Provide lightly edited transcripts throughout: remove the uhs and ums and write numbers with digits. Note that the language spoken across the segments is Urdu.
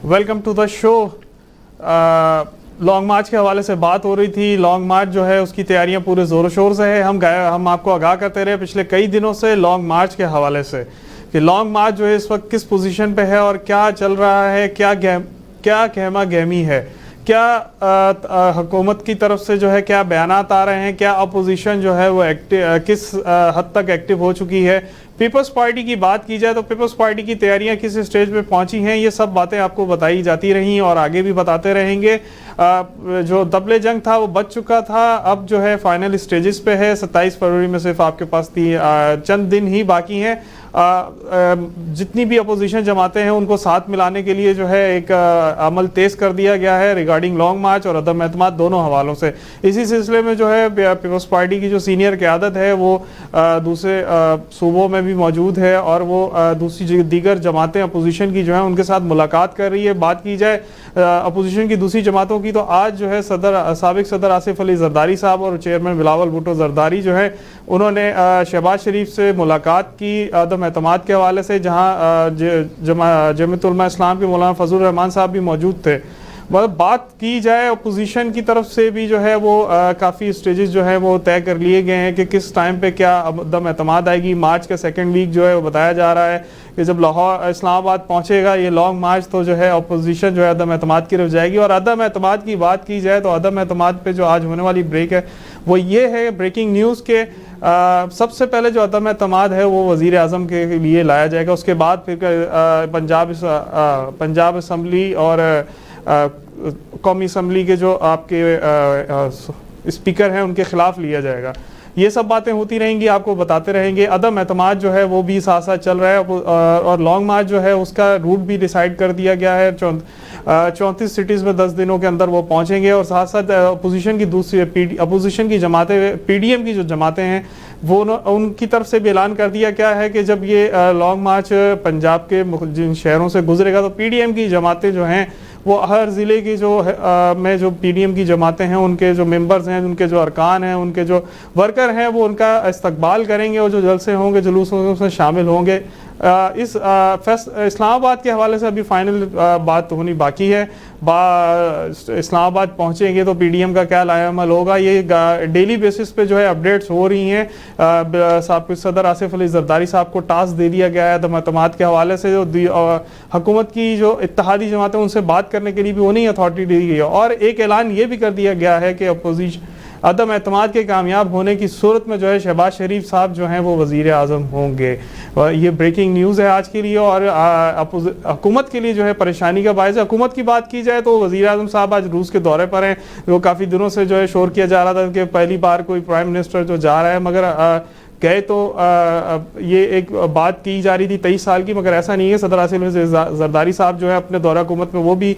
Welcome to the show. Long march کے حوالے سے بات ہو رہی تھی. لانگ مارچ جو ہے اس کی تیاریاں پورے زور و شور سے ہے. ہم آپ کو آگاہ کرتے رہے پچھلے کئی دنوں سے لانگ مارچ کے حوالے سے کہ لانگ مارچ جو ہے اس وقت کس پوزیشن پہ ہے اور کیا چل رہا ہے, کیا گہما گہمی ہے, کیا حکومت کی طرف سے جو ہے کیا بیانات آ رہے ہیں, کیا اپوزیشن جو ہے وہ کس حد تک ایکٹیو ہو چکی ہے. پیپلز پارٹی کی بات کی جائے تو پیپلز پارٹی کی تیاریاں کس اسٹیج پہ پہنچی ہیں, یہ سب باتیں آپ کو بتائی جاتی رہیں اور آگے بھی بتاتے رہیں گے. جو دبل جنگ تھا وہ بچ چکا تھا, اب جو ہے فائنل اسٹیجز پہ ہے. 27 فروری میں صرف آپ کے پاس چند دن ہی باقی ہیں. جتنی بھی اپوزیشن جماعتیں ہیں ان کو ساتھ ملانے کے لیے جو ہے ایک عمل تیز کر دیا گیا ہے ریگارڈنگ لانگ مارچ اور عدم اعتماد دونوں حوالوں سے. اسی سلسلے میں جو ہے پیپلز پارٹی کی جو سینئر قیادت ہے وہ دوسرے صوبوں میں بھی موجود ہے اور وہ دوسری دیگر جماعتیں اپوزیشن کی جو ہیں ان کے ساتھ ملاقات کر رہی ہے. بات کی جائے اپوزیشن کی دوسری جماعتوں کی تو آج جو ہے سابق صدر آصف علی زرداری صاحب اور چیئرمین بلاول بھٹو زرداری جو ہے انہوں نے شہباز شریف سے ملاقات کی عدم اعتماد کے حوالے سے, جہاں جمعیت علماء اسلام کے مولانا فضل الرحمان صاحب بھی موجود تھے. بات کی جائے اپوزیشن کی طرف سے بھی جو ہے وہ کافی اسٹیجز جو ہے وہ طے کر لیے گئے ہیں کہ کس ٹائم پہ کیا عدم اعتماد آئے گی. مارچ کا سیکنڈ ویک جو ہے وہ بتایا جا رہا ہے کہ جب لاہور اسلام آباد پہنچے گا یہ لانگ مارچ تو جو ہے اپوزیشن جو ہے عدم اعتماد کی طرف جائے گی. اور عدم اعتماد کی بات کی جائے تو عدم اعتماد پہ جو آج ہونے والی بریک ہے وہ یہ ہے, بریکنگ نیوز کے سب سے پہلے جو عدم اعتماد ہے وہ وزیر اعظم کے لیے لایا جائے گا. اس کے بعد پھر پنجاب اسمبلی اور قومی اسمبلی کے جو آپ کے اسپیکر ہیں ان کے خلاف لیا جائے گا. یہ سب باتیں ہوتی رہیں گی, آپ کو بتاتے رہیں گے. عدم اعتماد جو ہے وہ بھی ساتھ ساتھ چل رہا ہے اور لانگ مارچ جو ہے اس کا روٹ بھی ڈیسائیڈ کر دیا گیا ہے. 34 سٹیز میں 10 دنوں کے اندر وہ پہنچیں گے. اور ساتھ ساتھ اپوزیشن کی جماعتیں پی ڈی ایم کی جو جماعتیں ہیں وہ ان کی طرف سے بھی اعلان کر دیا کیا ہے کہ جب یہ لانگ مارچ پنجاب کے جن شہروں سے گزرے گا تو پی ڈی ایم کی جماعتیں جو ہیں وہ ہر ضلع کی جو میں جو پی ڈی ایم کی جماعتیں ہیں ان کے جو ممبرز ہیں, ان کے جو ارکان ہیں, ان کے جو ورکر ہیں وہ ان کا استقبال کریں گے اور جو جلسے ہوں گے جلوس ہوں گے اس میں شامل ہوں گے. اس اسلام آباد کے حوالے سے ابھی فائنل بات ہونی باقی ہے. اسلام آباد پہنچیں گے تو پی ڈی ایم کا کیا لایا عمل ہوگا یہ ڈیلی بیسس پہ جو ہے اپڈیٹس ہو رہی ہیں. سابق صدر آصف علی زرداری صاحب کو ٹاسک دے دیا گیا ہے عدم اعتماد کے حوالے سے. حکومت کی جو اتحادی جماعتیں ان سے بات کرنے کے لیے بھی انہیں اتھارٹی دی گئی ہے. اور ایک اعلان یہ بھی کر دیا گیا ہے کہ اپوزیشن عدم اعتماد کے کامیاب ہونے کی صورت میں جو ہے شہباز شریف صاحب جو ہیں وہ وزیر اعظم ہوں گے. یہ بریکنگ نیوز ہے آج کے لیے اور حکومت کے لیے جو ہے پریشانی کا باعث ہے. حکومت کی بات کی جائے تو وزیر اعظم صاحب آج روس کے دورے پر ہیں. وہ کافی دنوں سے جو ہے شور کیا جا رہا تھا کہ پہلی بار کوئی پرائم منسٹر جو جا رہا ہے, مگر گئے تو یہ ایک بات کی جا رہی تھی 23 سال کی, مگر ایسا نہیں ہے. صدر آصف علی زرداری صاحب جو ہے اپنے دورہ حکومت میں وہ بھی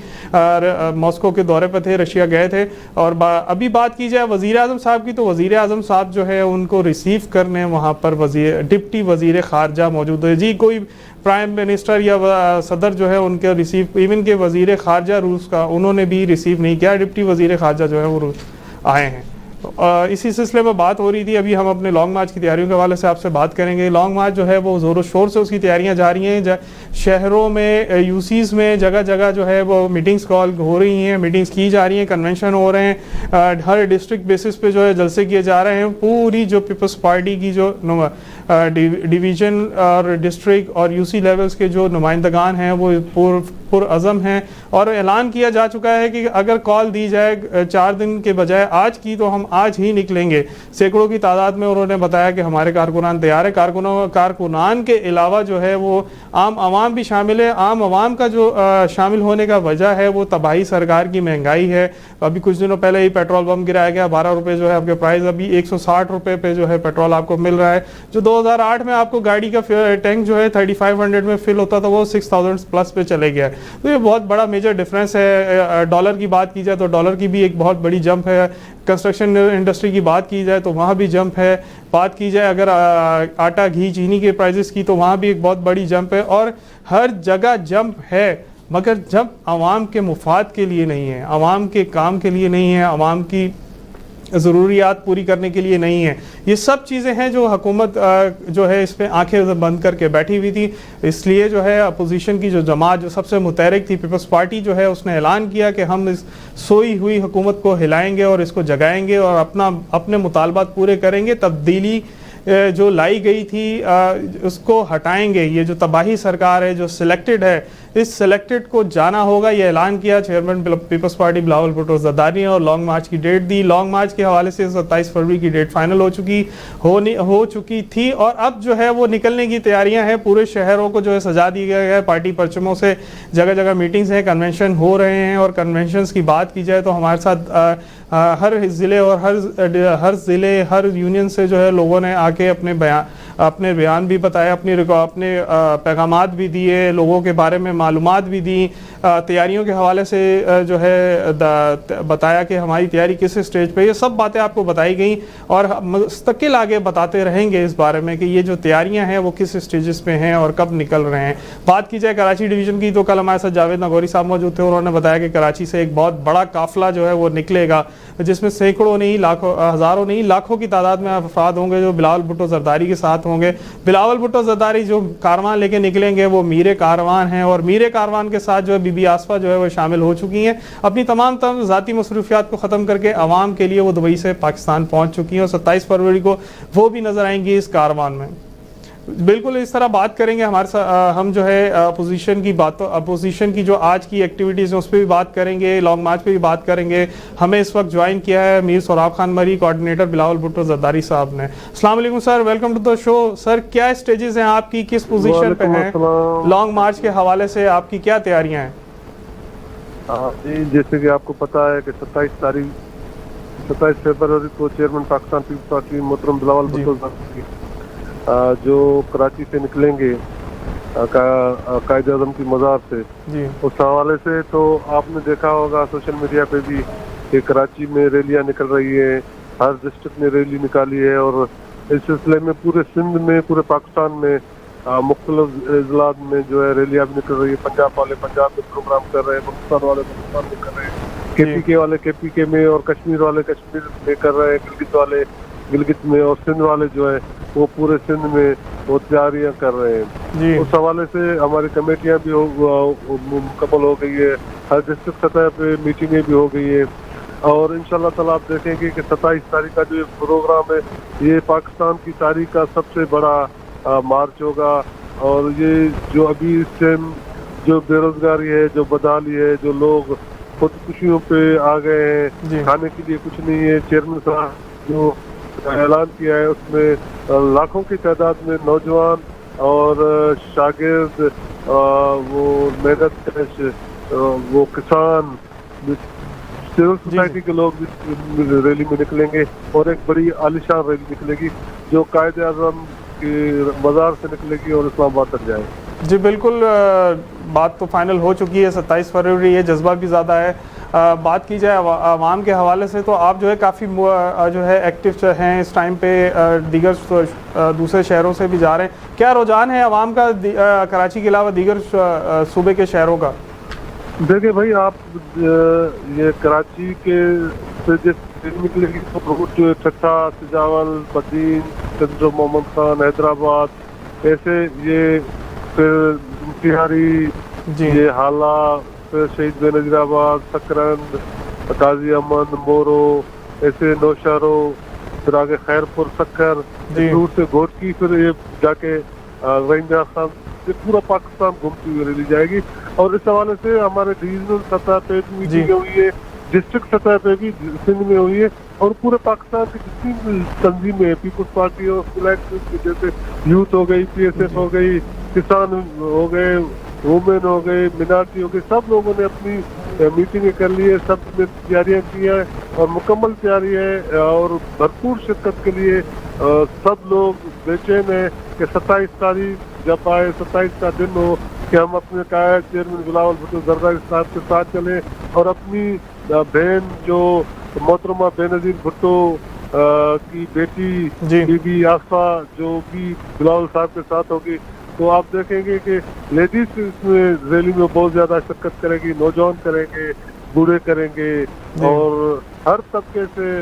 ماسکو کے دورے پہ تھے, رشیا گئے تھے. اور ابھی بات کی جائے وزیر اعظم صاحب کی تو وزیر اعظم صاحب جو ہے ان کو ریسیو کرنے وہاں پر ڈپٹی وزیر خارجہ موجود ہے. جی کوئی پرائم منسٹر یا صدر جو ہے ان کے ریسیو, ایون کہ وزیر خارجہ روس کا انہوں نے بھی ریسیو نہیں کیا. ڈپٹی وزیر خارجہ جو ہے وہ آئے ہیں. اسی سلسلے میں بات ہو رہی تھی. ابھی ہم اپنے لانگ مارچ کی تیاریوں کے حوالے سے آپ سے بات کریں گے. لانگ مارچ جو ہے وہ زور و شور سے اس کی تیاریاں جاری ہیں. شہروں میں یو سیز میں جگہ جگہ جو ہے وہ میٹنگز کال ہو رہی ہیں, میٹنگز کی جا رہی ہیں, کنونشن ہو رہے ہیں. ہر ڈسٹرکٹ بیسس پہ جو ہے جلسے کیے جا رہے ہیں. پوری جو پیپلز پارٹی کی جو ڈویژن اور ڈسٹرکٹ اور یو سی لیولز کے جو نمائندگان ہیں وہ پرعزم ہیں اور اعلان کیا جا چکا ہے کہ اگر کال دی جائے 4 دن کے بجائے آج کی تو ہم آج ہی نکلیں گے. سینکڑوں کی تعداد میں انہوں نے بتایا کہ ہمارے کارکنان تیار ہے. کارکنان کے علاوہ جو ہے وہ عام عوام بھی شامل ہے. عام عوام کا جو شامل ہونے کا وجہ ہے وہ تباہی سرکار کی مہنگائی ہے. ابھی کچھ دنوں پہلے ہی پیٹرول بم گرایا گیا, 12 روپے جو ہے آپ کے پرائز, ابھی 160 روپے پہ جو ہے پیٹرول آپ کو مل رہا ہے. جو 2008 میں آپ کو گاڑی کا ٹینک جو ہے 3500 میں فل ہوتا تھا وہ 6000 پلس پہ چلے گیا. تو یہ بہت بڑا میجر ڈفرینس ہے. ڈالر کی بات کی جائے تو ڈالر کی بھی ایک بہت بڑی جمپ ہے. کنسٹرکشن انڈسٹری کی بات کی جائے تو وہاں بھی جمپ ہے. بات کی جائے اگر آٹا گھی چینی کے پرائزز کی تو وہاں بھی ایک بہت بڑی جمپ ہے. اور ہر جگہ جمپ ہے مگر جمپ عوام کے مفاد کے لیے نہیں ہے, عوام کے کام کے لیے نہیں ہے, عوام کی ضروریات پوری کرنے کے لیے نہیں ہے. یہ سب چیزیں ہیں جو حکومت جو ہے اس پہ آنکھیں بند کر کے بیٹھی ہوئی تھی. اس لیے جو ہے اپوزیشن کی جو جماعت جو سب سے متحرک تھی پیپلز پارٹی جو ہے اس نے اعلان کیا کہ ہم اس سوئی ہوئی حکومت کو ہلائیں گے اور اس کو جگائیں گے اور اپنے مطالبات پورے کریں گے. تبدیلی جو لائی گئی تھی اس کو ہٹائیں گے. یہ جو تباہی سرکار ہے جو سلیکٹڈ ہے اس سلیکٹڈ کو جانا ہوگا. یہ اعلان کیا چیئرمین پیپلز پارٹی بلاول بھٹو زرداری نے اور لانگ مارچ کی ڈیٹ دی. لانگ مارچ کے حوالے سے 27 فروری کی ڈیٹ فائنل ہو چکی تھی اور اب جو ہے وہ نکلنے کی تیاریاں ہیں. پورے شہروں کو جو ہے سجا دیا گیا ہے پارٹی پرچموں سے. جگہ جگہ میٹنگز ہیں, کنونشن ہو رہے ہیں اور کنونشنز کی بات کی جائے تو ہمارے ساتھ ہر ضلع اور ہر ضلع ہر یونین سے جو ہے لوگوں نے آ کے اپنے بیان بھی بتائے, اپنے پیغامات بھی دیے, لوگوں کے بارے میں معلومات بھی دی, تیاریوں کے حوالے سے جو ہے بتایا کہ ہماری تیاری کس اسٹیج پہ. یہ سب باتیں آپ کو بتائی گئیں اور مستقل آگے بتاتے رہیں گے اس بارے میں کہ یہ جو تیاریاں ہیں وہ کس اسٹیجز پہ ہیں اور کب نکل رہے ہیں. بات کی جائے کراچی ڈویژن کی تو کل ہمارے ساتھ جاوید ناگوری صاحب موجود تھے. انہوں نے بتایا کہ کراچی سے ایک بہت بڑا قافلہ جو ہے وہ نکلے گا جس میں سینکڑوں نہیں ہزاروں نہیں لاکھوں کی تعداد میں افراد ہوں گے جو بلاول بھٹو زرداری کے ساتھ ہوں گے. بلاول بھٹو زرداری جو کاروان لے کے نکلیں گے وہ میرے کاروان ہیں اور میرے کاروان کے ساتھ جو ہے بی بی آصفہ جو ہے وہ شامل ہو چکی ہیں. اپنی تمام ذاتی مصروفیات کو ختم کر کے عوام کے لیے وہ دبئی سے پاکستان پہنچ چکی ہیں اور 27 فروری کو وہ بھی نظر آئیں گی اس کاروان میں. بالکل اس طرح بات کریں گے ہمارے ساتھ. ہم جو ہے اپوزیشن کی جو آج کی ایکٹیویٹیز ہیں اس پہ بھی بات کریں گے, لانگ مارچ پہ بھی بات کریں گے. ہمیں اس وقت جوائن کیا ہے میر سوراب خان مری, کوارڈینیٹر بلاول بھٹو زرداری صاحب نے. السلام علیکم سر, ویلکم ٹو دا شو. سر کیا اسٹیجز ہیں آپ کی, کس پوزیشن پہ ہیں, لانگ مارچ کے حوالے سے آپ کی کیا تیاریاں ہیں؟ جی جیسے کہ آپ کو پتا ہے کہ 27 فروری کو چیئرمین پاکستان پیپلز پارٹی محترم بلاول بھٹو زرداری جو کراچی سے نکلیں گے قائد اعظم کی مزار سے, اس حوالے سے تو آپ نے دیکھا ہوگا سوشل میڈیا پہ بھی کہ کراچی میں ریلیاں نکل رہی ہیں, ہر ڈسٹرکٹ نے ریلی نکالی ہے اور اس سلسلے میں پورے سندھ میں پورے پاکستان میں مختلف اضلاع میں جو ہے ریلیاں بھی نکل رہی ہے. پنجاب والے پنجاب میں پروگرام کر رہے ہیں, بلوچستان والے بلوچستان میں کر رہے ہیں, کے پی کے والے کے پی کے میں اور کشمیر والے کشمیر میں کر رہے ہیں, گلگت والے گلگت میں اور سندھ والے جو ہے وہ پورے سندھ میں وہ تیاریاں کر رہے ہیں. اس حوالے سے ہماری کمیٹیاں بھی مکمل ہو گئی ہے, ہر ڈسٹرکٹ سطح پہ میٹنگیں بھی ہو گئی ہیں اور انشاءاللہ تعالیٰ آپ دیکھیں گے کہ 27 تاریخ کا جو یہ پروگرام ہے یہ پاکستان کی تاریخ کا سب سے بڑا مارچ ہوگا. اور یہ جو ابھی اس ٹائم جو بے روزگاری ہے, جو بدحالی ہے, جو لوگ خودکشیوں پہ آ گئے ہیں, کھانے کے لیے کچھ نہیں ہے, چیئرمین صاحب جو اعلان کیا ہے اس میں لاکھوں کی تعداد میں نوجوان اور شاگرد, وہ محنت کش, وہ کسان, سول سوسائٹی کے لوگ ریلی میں نکلیں گے اور ایک بڑی عالیشان ریلی نکلے گی جو قائد اعظم کی مزار سے نکلے گی اور اسلام آباد تک جائے. جی بالکل, بات تو فائنل ہو چکی ہے 27 فروری, یہ جذبہ بھی زیادہ ہے. بات کی جائے عوام کے حوالے سے تو آپ جو ہے کافی جو ہے ایکٹیو ہیں اس ٹائم پہ, دیگر دوسرے شہروں سے بھی جا رہے ہیں. کیا رجحان ہے عوام کا کراچی کے علاوہ دیگر صوبے کے شہروں کا؟ دیکھیں بھائی, آپ یہ کراچی کے سے نکلے گی تو ٹھٹھا, سجاول, بدین, سندر محمد خان, حیدرآباد, ایسے یہ پھر تہاری, یہ حالہ, پھر شہید بے نظیر آباد, سکرند, قاضی احمد, مورو, ایسے نوشہرو, پھر آگے خیر پور, سکر, دور سے گھوٹکی, پھر یہ جا کے رحیم خان, یہ پورا پاکستان گھومتی ہوئی ریلی جائے گی. اور اس حوالے سے ہمارے ڈویژنل سطح پہ میٹنگیں ہوئی ہے, ڈسٹرکٹ سطح پہ بھی سندھ میں ہوئی ہے اور پورے پاکستان کی جتنی بھی تنظیمیں ہیں, پیپلز پارٹی اور جیسے یوتھ ہو گئی, پی ایس ایف ہو گئی, کسان ہو گئے, وومن ہو گئے, منارٹی ہو گئی, سب لوگوں نے اپنی میٹنگیں کر لی ہے, سب نے تیاریاں کی ہیں اور مکمل تیاری ہے اور بھرپور شرکت کے لیے سب لوگ بے چین ہیں کہ 27 تاریخ جب آئے, 27 کا دن ہو کہ ہم اپنے قائد چیئرمین بلاول بھٹو زرداری صاحب کے ساتھ چلیں اور اپنی بہن جو محترمہ بے نظیر بھٹو کی بیٹی بی بی آصفہ جو بھی بلاول صاحب کے ساتھ ہوگی, تو آپ دیکھیں گے کہ لیڈیز اس میں ریلی میں بہت زیادہ شرکت کرے گی, نوجوان کریں گے, بوڑھے کریں گے اور ہر طبقے سے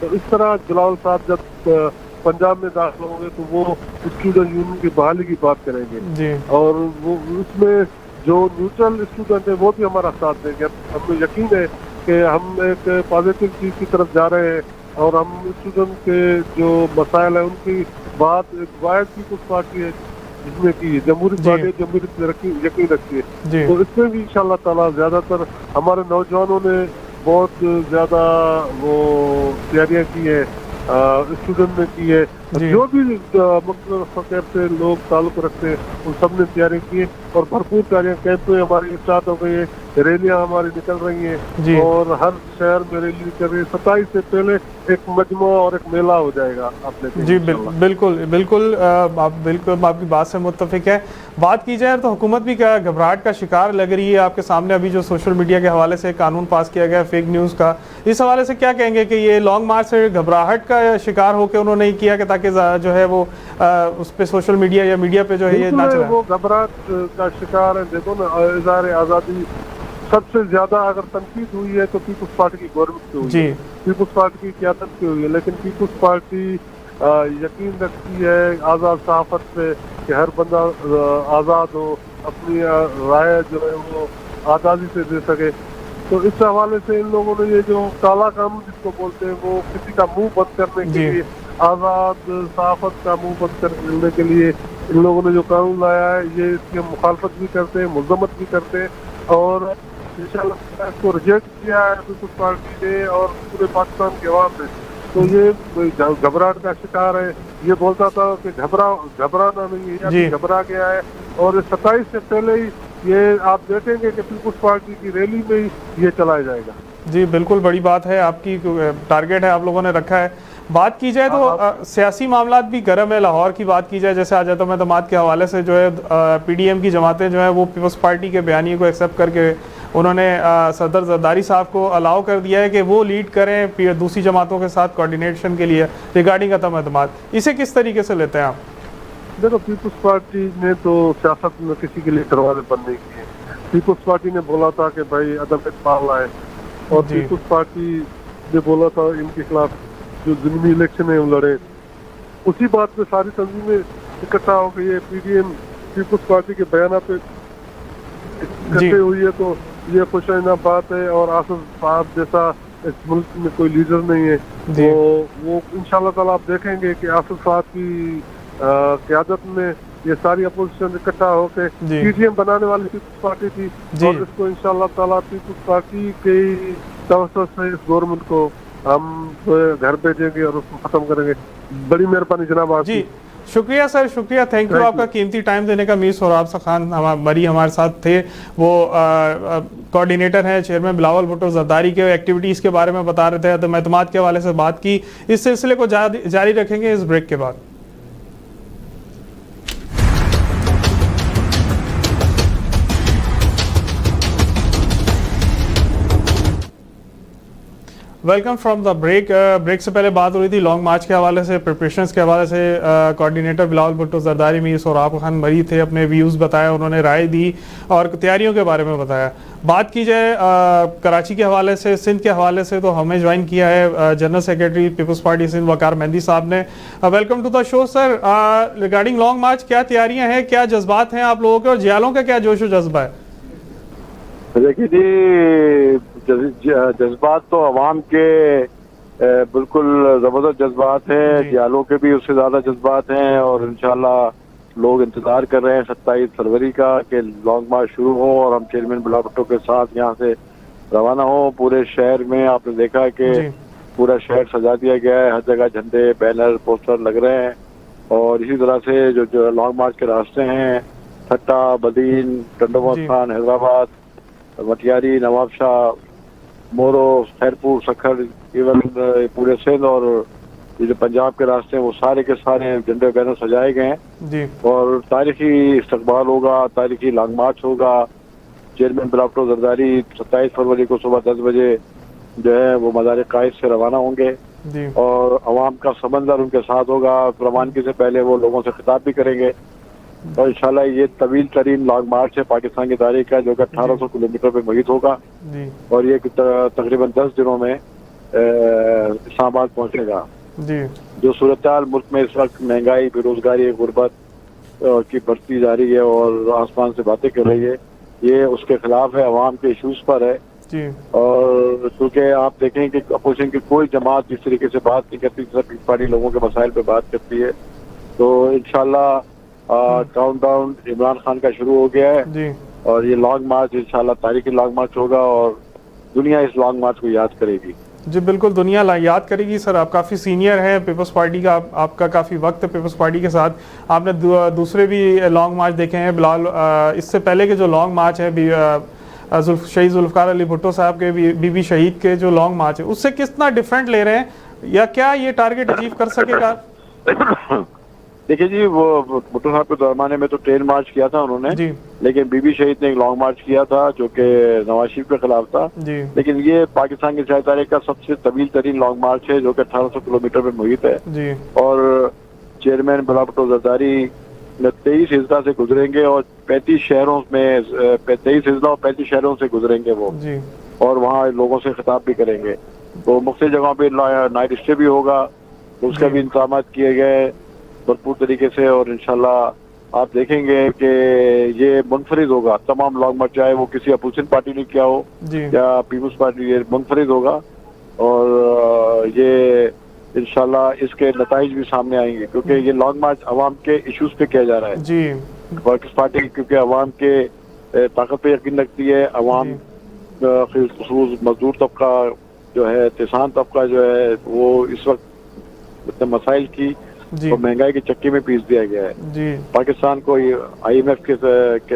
تو اس طرح جلال صاحب جب پنجاب میں داخل ہوں گے تو وہ اسٹوڈنٹ یونین کی بحالی کی بات کریں گے جی اور وہ اس میں جو نیوٹرل اسٹوڈنٹ ہیں وہ بھی ہمارا ساتھ دیں گے. ہمیں یقین ہے کہ ہم ایک پازیٹیو چیز کی طرف جا رہے ہیں اور ہم اسٹوڈنٹ کے جو مسائل ہیں ان کی بات ایک واحد پیپلز پارٹی ہے جس میں کی جمہوری پارٹی جمہوریت میں یقین رکھتی ہے. تو اس میں بھی انشاءاللہ تعالیٰ زیادہ تر ہمارے نوجوانوں نے بہت زیادہ وہ تیاریاں کی ہیں اسٹوڈنٹ نے کی ہے. جو بھی مختلف فقیر سے لوگ تعلق رکھتے ہیں ان سب نے تیاریاں کی ہیں اور بھرپور تیاریاں کیمپیں ہماری اسٹارٹ ہو گئی ہیں, ریلیاں ہماری نکل رہی ہیں اور ہر شہر میں ریلی نکل رہی ہے. 27 سے پہلے ایک مجمع اور ایک میلہ ہو جائے گا. جی بالکل بالکل آپ کی بات سے متفق ہے. بات کی جائے تو حکومت بھی گھبراہٹ کا شکار لگ رہی ہے. آپ کے سامنے ابھی جو سوشل میڈیا کے حوالے سے قانون پاس کیا گیا فیک نیوز کا, اس حوالے سے کیا کہیں گے کہ یہ لانگ مارچ سے گھبراہٹ کا شکار ہو کے انہوں نے کیا کہ تاکہ جو ہے وہ اس پہ سوشل میڈیا یا میڈیا پہ جو ہے یہ نہ چلائے؟ وہ گھبراہٹ کا شکار ہے. دیکھو نا, اظہار آزادی سب سے زیادہ اگر تنقید ہوئی ہے تو پیپلز پارٹی کی گورنمنٹ سے ہوئی ہے, پیپلز پارٹی کی قیادت سے ہوئی ہے. لیکن پیپلز پارٹی یقین رکھتی ہے آزاد صحافت پہ کہ ہر بندہ آزاد ہو, اپنی رائے جو ہے وہ آزادی سے دے سکے. تو اس حوالے سے ان لوگوں نے یہ جو کالا قانون جس کو بولتے ہیں وہ کسی کا منہ بند کرنے کے لیے, آزاد صحافت کا منہ بند کرنے کے لیے ان لوگوں نے جو قانون لایا ہے یہ اس کی مخالفت بھی کرتے ہیں, مذمت بھی کرتے ہیں اور انشاءاللہ اس کو ریجیکٹ کیا ہے پیپلز پارٹی نے اور پورے پاکستان کے عوام نے. تو یہ گھبراہٹ کا شکار ہے. یہ بولتا تھا کہ گھبرانا نہیں ہے, گھبرا گیا ہے اور 27 سے پہلے ہی یہ آپ دیکھیں گے کہ پیپلز پارٹی کی ریلی میں ہی یہ چلایا جائے گا. جی بالکل بڑی بات ہے, آپ کی ٹارگیٹ ہے آپ لوگوں نے رکھا ہے. بات کی جائے تو سیاسی معاملات بھی گرم ہے. لاہور کی بات کی جائے جیسے آجاتم اعتماد کے حوالے سے جو ہے پی ڈی ایم کی جماعتیں جو ہیں وہ پیپلز پارٹی کے بیانیے کو ایکسیپٹ کر کے انہوں نے صدر زرداری صاحب کو الاؤ کر دیا ہے کہ وہ لیڈ کریں دوسری جماعتوں کے ساتھ کوارڈینیشن کے لیے ریگارڈنگ عدم اعتماد. اسے کس طریقے سے لیتے ہیں آپ؟ دیکھو پیپلز پارٹی نے تو سیاست میں کسی کے لیے دروازے بند نہیں کیے. پیپلز پارٹی نے بولا تھا کہ بھائی عدم اعتماد لائے اور پیپلز پارٹی نے بولا تھا ان کے خلاف جو ضمنی الیکشن ہے وہ لڑے. اسی بات پہ ساری تنظیمیں اکٹھا ہو گئی ہے. P D M Peoples Party کے بیانات پہ اکٹھے ہوئی ہے تو یہ خوشائندہ بات ہے. اور آصف صاحب جیسا اس ملک میں کوئی لیڈر نہیں ہے تو وہ انشاءاللہ تعالیٰ آپ دیکھیں گے کہ آصف صاحب کی قیادت میں یہ ساری اپوزیشن اکٹھا ہو کے پی ڈی ایم بنانے والی پیپلز پارٹی تھی اور اس کو انشاءاللہ تعالیٰ پیپلز پارٹی کے توسط سے اس گورنمنٹ کو ہم گھر بھیجیں گے اور اس کو ختم کریں گے. بڑی مہربانی جناب آپ کی. شکریہ سر, شکریہ, تھینک یو آپ کا قیمتی ٹائم دینے کا. میر سہراب خان مری ہمارے ساتھ تھے, وہ کوارڈینیٹر ہیں چیئرمین بلاول بھٹو زرداری کے ایکٹیویٹیز کے بارے میں بتا رہے تھے, عدم اعتماد کے حوالے سے بات کی. اس سلسلے کو جاری رکھیں گے اس بریک کے بعد. Welcome from the break. Break سے پہلے بات ہو رہی تھی لانگ مارچ کے حوالے سے, پریپریشنز کے حوالے سے. کوارڈینیٹر بلاول بھٹو زرداری میر سہراب خان مری تھے, اپنے ویوز بتایا, انہوں نے رائے دی اور تیاریوں کے بارے میں بتایا. بات کی جائے کراچی کے حوالے سے, سندھ کے حوالے سے, تو ہمیں جوائن کیا ہے جنرل سیکریٹری پیپلز پارٹی سندھ وقار مہندی صاحب نے. Welcome to the show sir. Regarding long march کیا تیاریاں ہیں, کیا جذبات ہیں آپ لوگوں کے اور جیالوں کا کیا جوش و جذبہ ہے؟ دیکھیے جی, جذبات تو عوام کے بالکل زبردست جذبات ہیں, جیالوں کے بھی اس سے زیادہ جذبات ہیں اور انشاءاللہ لوگ انتظار کر رہے ہیں 27 فروری کا کہ لانگ مارچ شروع ہو اور ہم چیئرمین بلاول بھٹو کے ساتھ یہاں سے روانہ ہوں. پورے شہر میں آپ نے دیکھا کہ پورا شہر سجا دیا گیا ہے, ہر جگہ جھنڈے, بینر, پوسٹر لگ رہے ہیں. اور اسی طرح سے جو لانگ مارچ کے راستے ہیں تھٹا, بدین, ٹنڈو مستان, حیدرآباد, مٹیاری, نواب شاہ, مورو, خیرپور, سکھر, ایون پورے سندھ اور یہ جو پنجاب کے راستے ہیں وہ سارے کے سارے جھنڈے بینر سجائے گئے ہیں اور تاریخی استقبال ہوگا, تاریخی لانگ مارچ ہوگا. چیئرمین بلاول بھٹو زرداری 27 فروری کو صبح 10 بجے جو ہے وہ مزار قائد سے روانہ ہوں گے اور عوام کا سمندر ان کے ساتھ ہوگا. روانگی سے پہلے وہ لوگوں سے خطاب بھی کریں گے اور انشاءاللہ یہ طویل ترین لانگ مارچ ہے پاکستان کی تاریخ کا, جو کہ 1800 کلومیٹر پہ محیط ہوگا اور یہ تقریباً 10 دنوں میں اسلام آباد پہنچے گا. جی جو صورتحال ملک میں اس وقت مہنگائی, بے روزگاری, غربت کی بڑھتی جا رہی ہے اور آسمان سے باتیں کر رہی ہے, یہ اس کے خلاف ہے, عوام کے ایشوز پر ہے. جی اور کیونکہ آپ دیکھیں کہ اپوزیشن کی کوئی جماعت جس طریقے سے بات نہیں کرتی, سب پیپلز پارٹی لوگوں کے مسائل پہ بات کرتی ہے. تو انشاءاللہ کاؤنٹ ڈاؤن عمران خان کا شروع ہو گیا ہے جی اور یہ لانگ مارچ انشاءاللہ تاریخی لانگ مارچ ہوگا اور دنیا اس لانگ مارچ کو یاد کرے گی. جی بالکل دنیا یاد کرے گی. سر آپ کافی سینئر ہیں پیپلز پارٹی کا, آپ کا کافی وقت ہے پیپلز پارٹی کے ساتھ. آپ نے دوسرے بھی لانگ مارچ دیکھے ہیں بلال, اس سے پہلے کے جو لانگ مارچ ہے شہید ذوالفقار علی بھٹو صاحب کے بی بی شہید کے جو لانگ مارچ ہے, اس سے کتنا ڈیفرنٹ لے رہے ہیں, یا کیا یہ ٹارگٹ اچیو کر سکے گا؟ دیکھیے جی, وہ بھٹو صاحب کے زمانے میں تو ٹرین مارچ کیا تھا انہوں نے, جی لیکن بی بی شہید نے ایک لانگ مارچ کیا تھا جو کہ نواز شریف کے خلاف تھا. جی لیکن یہ پاکستان کی سیاسی تاریخ کا سب سے طویل ترین لانگ مارچ ہے جو کہ 1800 کلومیٹر میں محیط ہے. جی اور چیئرمین بلال بھٹو زرداری 23 اضلاع سے گزریں گے اور 35 شہروں میں 23 اضلاع اور 35 شہروں سے گزریں گے وہ, جی اور وہاں لوگوں سے خطاب بھی کریں گے. تو مختلف جگہوں پہ نائٹ اسٹے بھی ہوگا, اس کا بھی انتظامات کیے گئے بھرپور طریقے سے. اور انشاءاللہ آپ دیکھیں گے کہ یہ منفرد ہوگا تمام لانگ مارچ, چاہے وہ کسی اپوزیشن پارٹی نے کیا ہو جی یا پیپلز پارٹی, یہ منفرد ہوگا. اور یہ انشاءاللہ اس کے نتائج بھی سامنے آئیں گے کیونکہ یہ لانگ مارچ عوام کے ایشوز پہ کیا جا رہا ہے. جی پیپلز پارٹی کیونکہ عوام کے طاقت پہ یقین رکھتی ہے, عوام خصوص مزدور طبقہ جو ہے, کسان طبقہ جو ہے, وہ اس وقت مسائل کی جی اور مہنگائی کی چکی میں پیس دیا گیا ہے. جی پاکستان کو IMF کے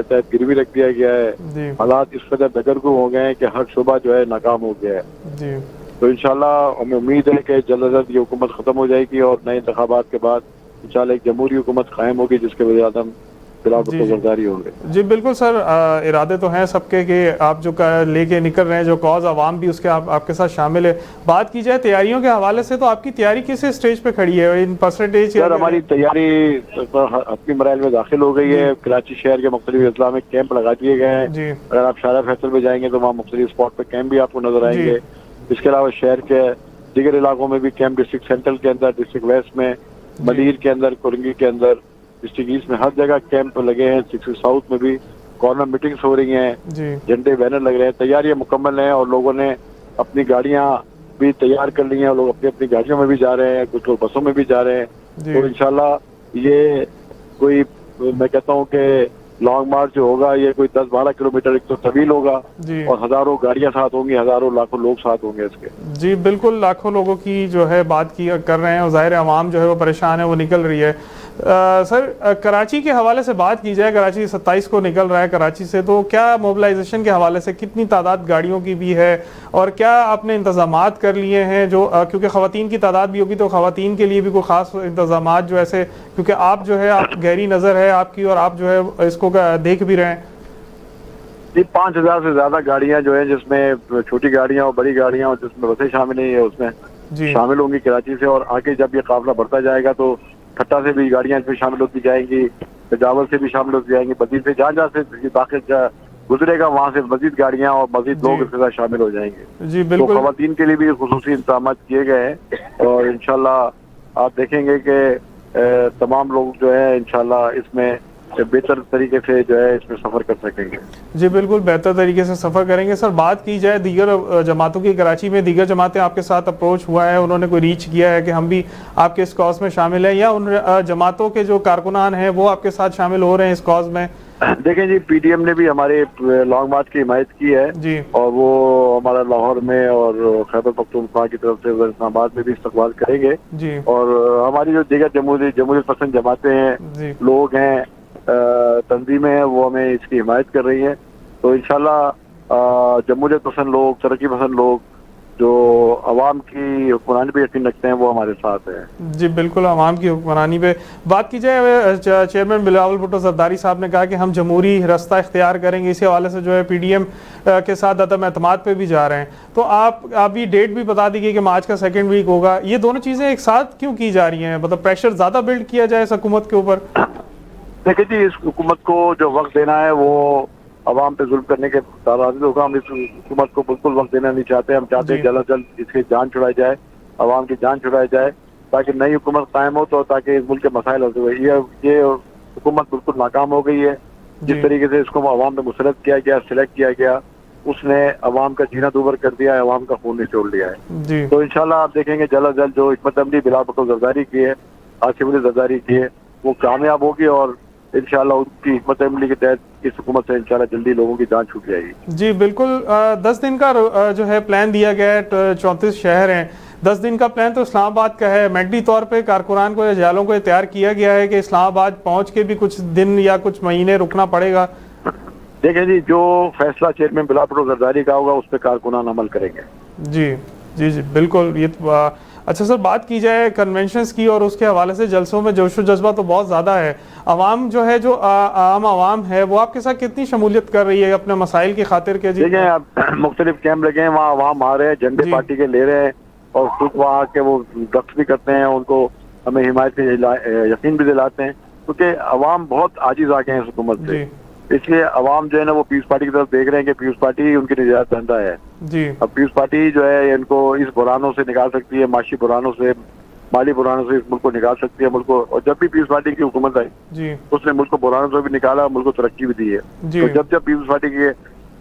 تحت گروی رکھ دیا گیا ہے. جی حالات اس قدر دگرگو ہو گئے ہیں کہ ہر شعبہ جو ہے ناکام ہو گیا ہے. جی تو انشاءاللہ ہمیں امید ہے کہ جلد از جلد یہ حکومت ختم ہو جائے گی اور نئے انتخابات کے بعد انشاءاللہ ایک جمہوری حکومت قائم ہوگی جس کے وزیر اعظم بلال بھٹو زرداری ہوں گے. جی بالکل سر, ارادے تو ہیں سب کے کہ آپ جو لے کے نکل رہے ہیں جو کاز, عوام بھی اس کے آپ کے ساتھ شامل ہے. بات کی جائے تیاریوں کے حوالے سے تو آپ کی تیاری کس اسٹیج پہ کھڑی ہے ان پرسنٹیج؟ سر ہماری تیاری حتمی مراحل میں داخل ہو گئی ہے. کراچی شہر کے مختلف اضلاع میں کیمپ لگا دیے گئے ہیں. جی اگر آپ شارع فیصل میں جائیں گے تو وہاں مختلف اسپاٹ پہ کیمپ بھی آپ کو نظر آئیں گے. اس کے علاوہ شہر کے دیگر علاقوں میں بھی کیمپ, ڈسٹرکٹ سینٹرل کے اندر, ڈسٹرکٹ ویسٹ میں, ملیر کے اندر, کرنگی کے اندر, ڈسٹرکٹ ایسٹ میں, ہر جگہ کیمپ لگے ہیں. 60 ساؤتھ میں بھی کارنر میٹنگز ہو رہی ہیں, جی جھنڈے بینر لگ رہے ہیں. تیاریاں مکمل ہیں اور لوگوں نے اپنی گاڑیاں بھی تیار کر لی ہیں اور لوگ اپنی اپنی گاڑیوں میں بھی جا رہے ہیں, کچھ لوگ بسوں میں بھی جا رہے ہیں. تو انشاءاللہ یہ کوئی, میں کہتا ہوں کہ لانگ مارچ جو ہوگا یہ کوئی 10-12 کلومیٹر ایک تو طویل ہوگا جی اور ہزاروں گاڑیاں ساتھ ہوں گی, ہزاروں لاکھوں لوگ ساتھ ہوں گے اس کے. جی بالکل, لاکھوں لوگوں کی جو ہے بات کی کر رہے ہیں, ظاہر عوام جو ہے وہ پریشان ہے, وہ نکل رہی ہے. سر کراچی کے حوالے سے بات کی جائے, کراچی 27 کو نکل رہا ہے کراچی سے, تو کیا موبلائزیشن کے حوالے سے کتنی تعداد گاڑیوں کی بھی ہے اور کیا آپ نے انتظامات کر لیے ہیں؟ جو کیونکہ خواتین کی تعداد بھی ہوگی تو خواتین کے لیے بھی کوئی خاص انتظامات جو ایسے, کیونکہ آپ جو ہے آپ گہری نظر ہے آپ کی اور آپ جو ہے اس کو دیکھ بھی رہے ہیں. جی 5000 سے زیادہ گاڑیاں جو ہیں, جس میں چھوٹی گاڑیاں اور بڑی گاڑیاں اور جس میں بسیں شامل نہیں ہے, اس میں جی شامل ہوں گی کراچی سے. اور آگے جب یہ قافلہ بڑھتا جائے گا تو کھٹا سے بھی گاڑیاں اس میں شامل ہوتی جائیں گی, پجاور سے بھی شامل ہوتی جائیں گی, بدین سے جہاں جہاں سے داخل گزرے گا وہاں سے مزید گاڑیاں اور مزید لوگ اس کے ساتھ شامل ہو جائیں گے. جی تو بالکل, خواتین کے لیے بھی خصوصی انتظامات کیے گئے ہیں اور انشاءاللہ آپ دیکھیں گے کہ تمام لوگ جو ہے انشاءاللہ اس میں بہتر طریقے سے جو ہے اس میں سفر کر سکیں گے. جی بالکل بہتر طریقے سے سفر کریں گے. سر بات کی جائے دیگر جماعتوں کی, کراچی میں دیگر جماعتیں آپ کے ساتھ اپروچ ہوا ہے, انہوں نے کوئی ریچ کیا ہے کہ ہم بھی آپ کے اس کاز میں شامل ہیں, یا ان جماعتوں کے جو کارکنان ہیں وہ آپ کے ساتھ شامل ہو رہے ہیں اس کاز میں؟ دیکھیں جی PDM نے بھی ہمارے لانگ مارچ کی حمایت کی ہے جی اور وہ ہمارا لاہور میں اور خیبر پختونخوا کی طرف سے اسلام آباد میں بھی استقبال کریں گے. جی اور ہماری جو دیگر جمہوریت پسند جماعتیں ہیں, جی لوگ ہیں, تنظیمیں ہیں, وہ ہمیں اس کی حمایت کر رہی ہیں. تو انشاءاللہ جمہوریت پسند لوگ, ترقی پسند لوگ جو عوام کی حکمرانی پہ یقین رکھتے ہیں وہ ہمارے ساتھ ہیں. جی بالکل, عوام کی حکمرانی پہ بات کی جائے, چیئرمین بلاول بھٹو زرداری صاحب نے کہا کہ ہم جمہوری راستہ اختیار کریں گے, اسی حوالے سے جو ہے PDM کے ساتھ عدم اعتماد پہ بھی جا رہے ہیں. تو آپ ابھی ڈیٹ بھی بتا دیجیے کہ مارچ کا 2nd ویک ہوگا. یہ دونوں چیزیں ایک ساتھ کیوں کی جا رہی ہیں؟ مطلب پریشر زیادہ بلڈ کیا جائے اس حکومت کے اوپر؟ دیکھیں جی, اس حکومت کو جو وقت دینا ہے وہ عوام پہ ظلم کرنے کے راضی ہوگا. ہم اس حکومت کو بالکل وقت دینا نہیں چاہتے. ہم چاہتے ہیں جلد از جلد اس کی جان چھڑائی جائے عوام کی جان چھڑائی جائے تاکہ نئی حکومت قائم ہو، تو تاکہ اس ملک کے مسائل حل ہوئے. یہ حکومت بالکل ناکام ہو گئی ہے. جس طریقے سے اس کو عوام میں مسلط کیا گیا، سلیکٹ کیا گیا، اس نے عوام کا جینا دوبر کر دیا ہے، عوام کا خون نچوڑ لیا ہے. تو انشاءاللہ آپ دیکھیں گے جلد از جلد جو حکمت عملی بلاول بھٹو زرداری کی ہے، آصف علی زرداری کی ہے، وہ کامیاب ہوگی اور انشاءاللہ ان کی حکمت عملی کے تحت اس حکومت سے انشاءاللہ جلدی لوگوں کی جان چھوٹ جائے گی. جی بالکل. 10 دن کا جو ہے پلان دیا گیا ہے، 34 شہر ہیں. 10 دن کا پلان تو اسلام آباد کا ہے. میگڈی طور پہ کارکنان کو یا جالوں کو یہ تیار کیا گیا ہے کہ اسلام آباد پہنچ کے بھی کچھ دن یا کچھ مہینے رکنا پڑے گا. دیکھیں جی، جو فیصلہ چیئرمین بلاول بھٹو زرداری کا ہوگا اس پہ کارکنان عمل کریں گے. جی جی جی بالکل. یہ اچھا سر، بات کی جائے کنونشنز کی اور اس کے حوالے سے جلسوں میں جوش و جذبہ تو بہت زیادہ ہے. عوام جو ہے، جو عام عوام ہے، وہ آپ کے ساتھ کتنی شمولیت کر رہی ہے اپنے مسائل کی خاطر کے؟ دیکھیں اب مختلف کیمپ لگے ہیں، وہاں عوام آ رہے ہیں، جھنڈے پارٹی کے لے رہے ہیں اور خود وہاں آ کے وہ رقص بھی کرتے ہیں، ان کو ہمیں حمایت کے یقین بھی دلاتے ہیں، کیونکہ عوام بہت عاجز آ گئے ہیں اس حکومت سے. اس لیے عوام جو ہے نا وہ پیپلز پارٹی کی طرف دیکھ رہے ہیں کہ پیپلز پارٹی ان کی نجات دہندہ ہے. اب پیپلز پارٹی جو ہے ان کو اس بحرانوں سے نکال سکتی ہے، معاشی بحرانوں سے، مالی بحرانوں سے اس ملک کو نکال سکتی ہے ملک کو. اور جب بھی پیپلز پارٹی کی حکومت آئی اس نے ملک کو بحرانوں سے بھی نکالا، ملک کو ترقی بھی دی ہے. تو جب پیپلز پارٹی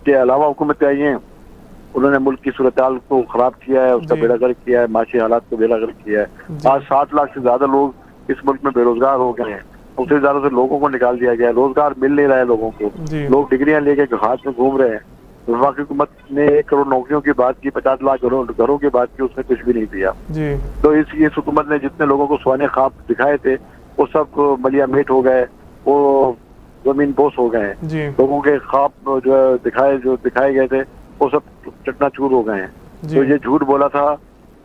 کے علاوہ حکومتیں آئی ہیں، انہوں نے ملک کی صورتحال کو خراب کیا ہے، اس کا بیڑا غرق کیا ہے، معاشی حالات کو بیڑا غرق کیا ہے. آج 60 لاکھ سے زیادہ لوگ اس ملک میں بے روزگار ہو گئے ہیں، اس سے زیادہ سے لوگوں کو نکال دیا گیا ہے، روزگار مل نہیں رہا ہے لوگوں کو. لوگ ڈگریاں لے کے ہاتھ میں گھوم رہے ہیں. وفاقی حکومت نے 1 کروڑ نوکریوں کی بات کی، 50 لاکھ گھروں کی بات کی، اس نے کچھ بھی نہیں دیا. تو اس حکومت نے جتنے لوگوں کو سونے خواب دکھائے تھے وہ سب ملیا میٹ ہو گئے، وہ زمین بوس ہو گئے ہیں. لوگوں کے خواب جو دکھائے گئے تھے وہ سب چکنا چور ہو گئے ہیں. تو یہ جھوٹ بولا تھا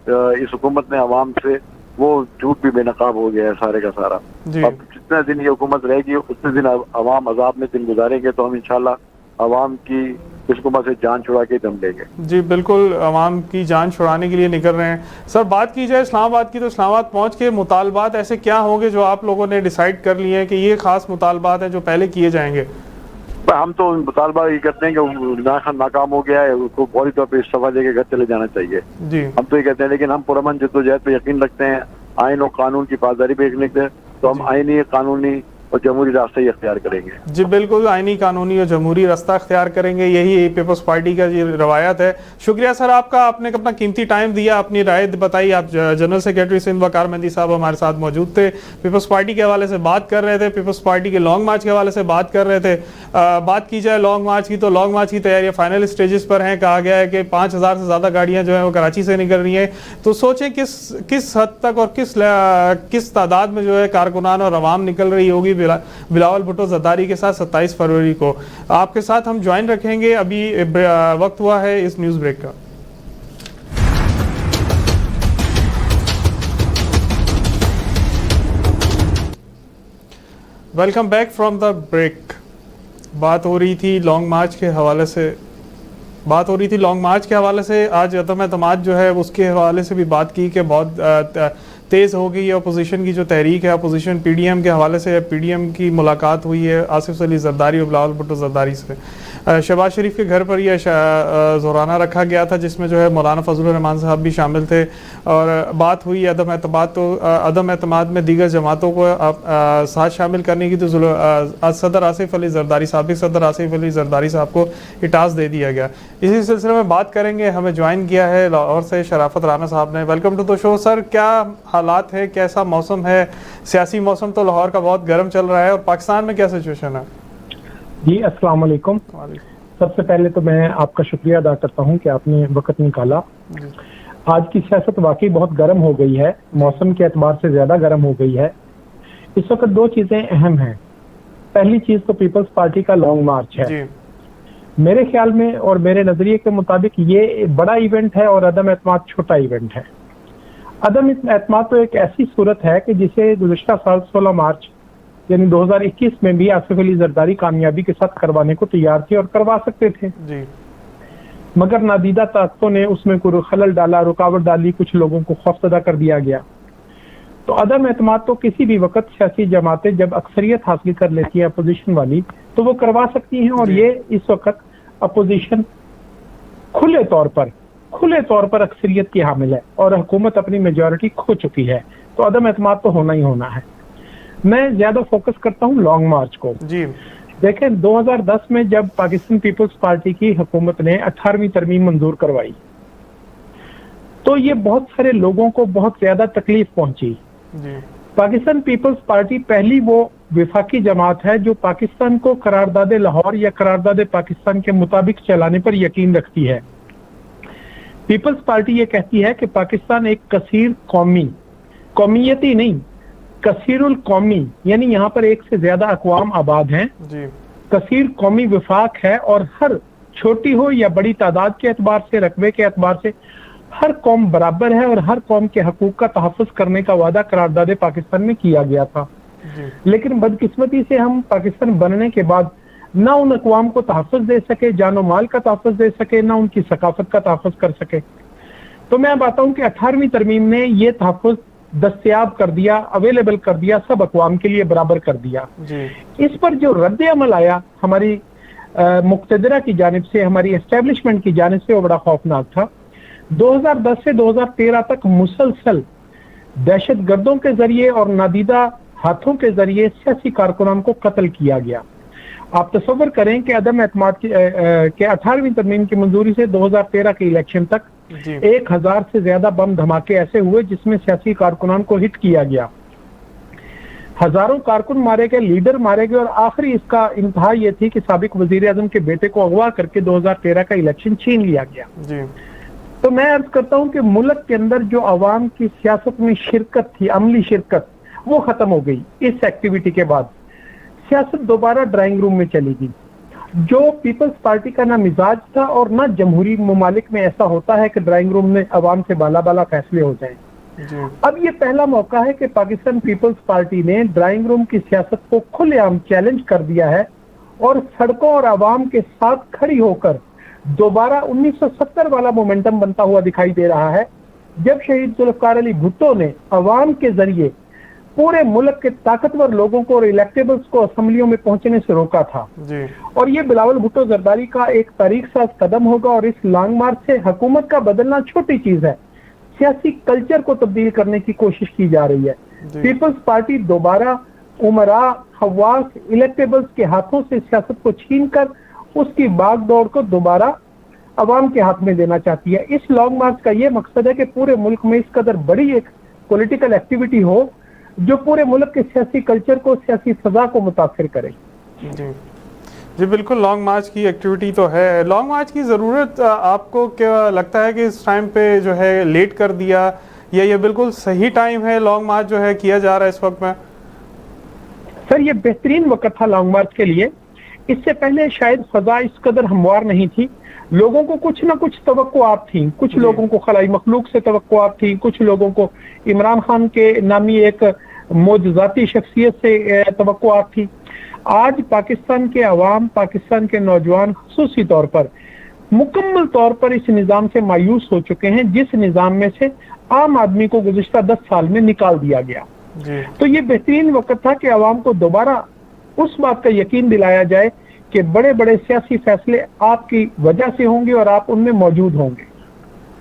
اس حکومت نے عوام سے، وہ جھوٹ بھی بے نقاب ہو گیا ہے سارے کا سارا. اب جتنے دن یہ حکومت رہے گی اتنے دن عوام عذاب میں دن گزاریں گے، تو ہم انشاءاللہ عوام کی اس حکومت سے جان چھڑا کے دم لیں گے. جی بالکل، عوام کی جان چھڑانے کے لیے نکل رہے ہیں. سر بات کی جائے اسلام آباد کی، تو اسلام آباد پہنچ کے مطالبات ایسے کیا ہوں گے جو آپ لوگوں نے ڈیسائیڈ کر لیے ہیں کہ یہ خاص مطالبات ہیں جو پہلے کیے جائیں گے؟ ہم تو مطالبہ یہ کرتے ہیں کہ ناکام ہو گیا ہے، اس کو فوری طور پہ استعفیٰ دے کے گھر چلے جانا چاہیے. ہم تو یہ کہتے ہیں، لیکن ہم پرامن جدوجہد پہ یقین رکھتے ہیں، آئین اور قانون کی پاسداری پہ یقین رکھتے ہیں، تو ہم آئینی، قانونی اور جمہوری راستہ ہی اختیار کریں گے. جی بالکل، آئینی، قانونی اور جمہوری راستہ اختیار کریں گے، یہی پیپلز پارٹی کا یہ روایت ہے. شکریہ سر آپ کا، آپ نے اپنا قیمتی ٹائم دیا، اپنی رائے بتائی. آپ جنرل سیکرٹری سندھ وقار مہندی صاحب ہمارے ساتھ موجود تھے، پیپلز پارٹی کے حوالے سے بات کر رہے تھے، پیپلز پارٹی کے لانگ مارچ کے حوالے سے بات کر رہے تھے. بات کی جائے لانگ مارچ کی، تو لانگ مارچ کی تیاریاں فائنل سٹیجز پر ہیں. کہا گیا ہے کہ 5000 سے زیادہ گاڑیاں جو ہیں وہ کراچی سے نکل رہی ہیں. تو سوچیں کس حد تک اور کس تعداد میں جو ہے کارکنان اور عوام نکل رہی ہوگی بلاول بھٹو زرداری کے ساتھ 27 فروری کو. آپ کے ساتھ ہم جوائن رکھیں گے. ابھی وقت ہوا ہے اس نیوز بریک کا. Welcome back from the break. بات ہو رہی تھی لانگ مارچ کے حوالے سے. آج عدم اعتماد جو ہے اس کے حوالے سے بھی بات کی کہ بہت تیز ہو گئی ہے اپوزیشن کی جو تحریک ہے. اپوزیشن پی ڈی ایم کے حوالے سے پی ڈی ایم کی ملاقات ہوئی ہے آصف علی زرداری اور بلاول بھٹو زرداری سے. شہباز شریف کے گھر پر یہ زورانہ رکھا گیا تھا جس میں جو ہے مولانا فضل الرحمان صاحب بھی شامل تھے اور بات ہوئی عدم اعتماد میں دیگر جماعتوں کو ساتھ شامل کرنے کی. تو صدر آصف علی زرداری صاحب کو اٹاس دے دیا گیا. اسی سلسلے میں بات کریں گے. ہمیں جوائن کیا ہے لاہور سے شرافت رانا صاحب نے. ویلکم ٹو دا شو سر. کیا حالات ہے, کیسا موسم ہے؟ سیاسی موسم تو لاہور کا بہت گرم چل رہا ہے, اور پاکستان میں کیا سچویشن ہے؟ جی السلام علیکم. سب سے پہلے تو میں آپ کا شکریہ ادا کرتا ہوں کہ آپ نے وقت نکالا. آج کی سیاست واقعی بہت گرم ہو گئی ہے, موسم کے اعتبار سے زیادہ گرم ہو گئی ہے. اس وقت دو چیزیں اہم ہیں. پہلی چیز تو پیپلز پارٹی کا لانگ مارچ ہے. میرے خیال میں اور میرے نظریے کے مطابق یہ بڑا ایونٹ ہے اور عدم اعتماد چھوٹا ایونٹ ہے. عدم اعتماد تو ایک ایسی صورت ہے کہ جسے گزشتہ سال 16 مارچ یعنی 2021 میں بھی آصف علی زرداری کامیابی کے ساتھ کروانے کو تیار تھے اور کروا سکتے تھے, مگر نادیدہ طاقتوں نے اس میں کوئی خلل ڈالا, رکاوٹ ڈالی, کچھ لوگوں کو خوفزدہ کر دیا گیا. تو عدم اعتماد تو کسی بھی وقت سیاسی جماعتیں جب اکثریت حاصل کر لیتی ہیں اپوزیشن والی تو وہ کروا سکتی ہیں, اور یہ اس وقت اپوزیشن کھلے طور پر کھلے طور پر اکثریت کی حامل ہے اور حکومت اپنی میجورٹی کھو چکی ہے، تو عدم اعتماد تو ہونا ہی ہونا ہے۔ میں زیادہ فوکس کرتا ہوں لانگ مارچ کو۔ جی دیکھیں 2010 میں جب پاکستان پیپلز پارٹی کی حکومت نے 18ویں ترمیم منظور کروائی تو یہ بہت سارے لوگوں کو بہت زیادہ تکلیف پہنچی۔ جی پاکستان پیپلز پارٹی پہلی وہ وفاقی جماعت ہے جو پاکستان کو قرارداد لاہور یا قرارداد پاکستان کے مطابق چلانے پر یقین رکھتی ہے۔ پیپلز پارٹی یہ کہتی ہے کہ پاکستان ایک کثیر قومیتی نہیں، کثیر القومی، یعنی یہاں پر ایک سے زیادہ اقوام آباد ہیں، جی کثیر قومی وفاق ہے، اور ہر چھوٹی ہو یا بڑی تعداد کے اعتبار سے، رقبے کے اعتبار سے ہر قوم برابر ہے، اور ہر قوم کے حقوق کا تحفظ کرنے کا وعدہ قرارداد پاکستان میں کیا گیا تھا۔ جی لیکن بدقسمتی سے ہم پاکستان بننے کے بعد نہ ان اقوام کو تحفظ دے سکے، جان و مال کا تحفظ دے سکے، نہ ان کی ثقافت کا تحفظ کر سکے۔ تو میں بتاؤں ہوں کہ 18ویں ترمیم نے یہ تحفظ دستیاب کر دیا، اویلیبل کر دیا، سب اقوام کے لیے برابر کر دیا۔ جی اس پر جو رد عمل آیا ہماری مقتدرہ کی جانب سے، ہماری اسٹیبلشمنٹ کی جانب سے، وہ بڑا خوفناک تھا۔ 2010 سے 2013 تک مسلسل دہشت گردوں کے ذریعے اور نادیدہ ہاتھوں کے ذریعے سیاسی کارکنان کو قتل کیا گیا۔ آپ تصور کریں کہ عدم اعتماد کے 18ویں ترمیم کی منظوری سے 2013 کے الیکشن تک جی 1000 سے زیادہ بم دھماکے ایسے ہوئے جس میں سیاسی کارکنان کو ہٹ کیا گیا، ہزاروں کارکن مارے گئے، لیڈر مارے گئے، اور آخری اس کا انتہا یہ تھی کہ سابق وزیر اعظم کے بیٹے کو اغوا کر کے 2013 کا الیکشن چھین لیا گیا۔ جی تو میں عرض کرتا ہوں کہ ملک کے اندر جو عوام کی سیاست میں شرکت تھی، عملی شرکت، وہ ختم ہو گئی۔ اس ایکٹیویٹی کے بعد سیاست دوبارہ ڈرائنگ روم میں چلی گئی۔ جو پیپلز پارٹی کا نہ مزاج تھا اور نہ جمہوری ممالک میں ایسا ہوتا ہے کہ ڈرائنگ روم میں عوام سے بالا بالا فیصلے ہو جائیں۔ جی اب یہ پہلا موقع ہے کہ پاکستان پیپلز پارٹی نے ڈرائنگ روم کی سیاست کو کھلے عام چیلنج کر دیا ہے اور سڑکوں اور عوام کے ساتھ کھڑی ہو کر دوبارہ 1970 والا مومنٹم بنتا ہوا دکھائی دے رہا ہے، جب شہید ذوالفقار علی بھٹو نے عوام کے ذریعے پورے ملک کے طاقتور لوگوں کو اور الیکٹیبلز کو اسمبلیوں میں پہنچنے سے روکا تھا۔ جی اور یہ بلاول بھٹو زرداری کا ایک تاریخ ساز قدم ہوگا، اور اس لانگ مارچ سے حکومت کا بدلنا چھوٹی چیز ہے، سیاسی کلچر کو تبدیل کرنے کی کوشش کی جا رہی ہے۔ پیپلز پارٹی دوبارہ عمراء، خواص، الیکٹیبلز کے ہاتھوں سے سیاست کو چھین کر اس کی باغ دوڑ کو دوبارہ عوام کے ہاتھ میں دینا چاہتی ہے۔ اس لانگ مارچ کا یہ مقصد ہے کہ پورے ملک میں اس قدر بڑی ایک پولیٹیکل ایکٹیویٹی ہو جو پورے ملک کے سیاسی کلچر کو، سیاسی فضا کو متاثر کرے۔ جی جی بالکل، لانگ مارچ کی ایکٹیویٹی تو ہے۔ لانگ مارچ کی ضرورت آپ کو کیا لگتا ہے کہ اس ٹائم پہ جو ہے لیٹ کر دیا، یا یہ بالکل صحیح ٹائم ہے لانگ مارچ جو ہے کیا جا رہا ہے اس وقت میں؟ سر یہ بہترین وقت تھا لانگ مارچ کے لیے۔ اس سے پہلے شاید فضا اس قدر ہموار نہیں تھی، لوگوں کو کچھ نہ کچھ توقعات تھیں، کچھ لوگوں کو خلائی مخلوق سے توقعات تھیں، کچھ لوگوں کو عمران خان کے نامی ایک معجزاتی شخصیت سے توقعات تھی۔ آج پاکستان کے عوام، پاکستان کے نوجوان خصوصی طور پر مکمل طور پر اس نظام سے مایوس ہو چکے ہیں جس نظام میں سے عام آدمی کو گزشتہ 10 سال میں نکال دیا گیا۔ تو یہ بہترین وقت تھا کہ عوام کو دوبارہ اس بات کا یقین دلایا جائے کہ بڑے بڑے سیاسی فیصلے آپ کی وجہ سے ہوں گے اور آپ ان میں موجود ہوں گے۔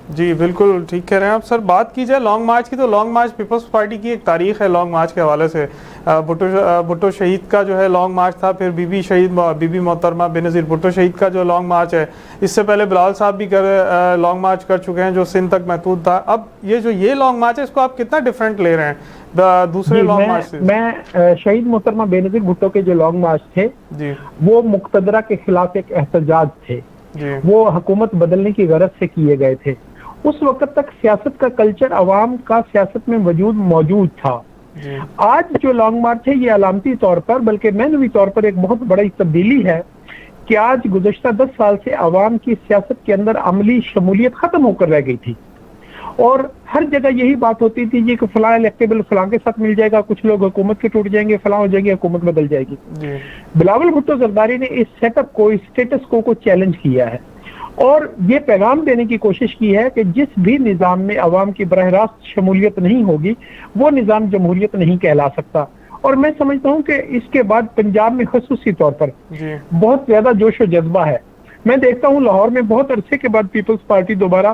جی بالکل ٹھیک کہہ رہے ہیں آپ سر۔ بات کی جائے لانگ مارچ کی تو لانگ مارچ پیپلز پارٹی کی ایک تاریخ ہے لانگ مارچ کے حوالے سے۔ بھٹو شہید کا جو ہے لانگ مارچ تھا، پھر بی بی محترمہ بینظیر بھٹو شہید کا جو لانگ مارچ ہے، اس سے پہلے بلاول صاحب بھی لانگ مارچ کر چکے ہیں جو سندھ تک محدود تھا۔ اب یہ لانگ مارچ ہے، اس کو آپ کتنا ڈیفرنٹ لے رہے ہیں دوسرے لانگ مارچ سے؟ میں شہید محترمہ بینظیر بھٹو کے جو لانگ مارچ تھے جی وہ مقتدرہ کے خلاف ایک احتجاج تھے، جی وہ حکومت بدلنے کی غرض سے کیے گئے تھے۔ اس وقت تک سیاست کا کلچر عوام کا سیاست میں موجود تھا۔ آج جو لانگ مارچ ہے یہ علامتی طور پر بلکہ معنوی طور پر ایک بہت بڑی تبدیلی ہے کہ آج گزشتہ 10 سال سے عوام کی سیاست کے اندر عملی شمولیت ختم ہو کر رہ گئی تھی، اور ہر جگہ یہی بات ہوتی تھی جی کہ فلاں الیکٹیبل فلاں کے ساتھ مل جائے گا، کچھ لوگ حکومت کے ٹوٹ جائیں گے، فلاں ہو جائے گی، حکومت بدل جائے گی۔ بلاول بھٹو زرداری نے اس سیٹ اپ کو، اس سٹیٹس کو چیلنج کیا ہے اور یہ پیغام دینے کی کوشش کی ہے کہ جس بھی نظام میں عوام کی براہ راست شمولیت نہیں ہوگی وہ نظام جمہوریت نہیں کہلا سکتا۔ اور میں سمجھتا ہوں کہ اس کے بعد پنجاب میں خصوصی طور پر بہت زیادہ جوش و جذبہ ہے۔ میں دیکھتا ہوں لاہور میں بہت عرصے کے بعد پیپلز پارٹی دوبارہ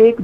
1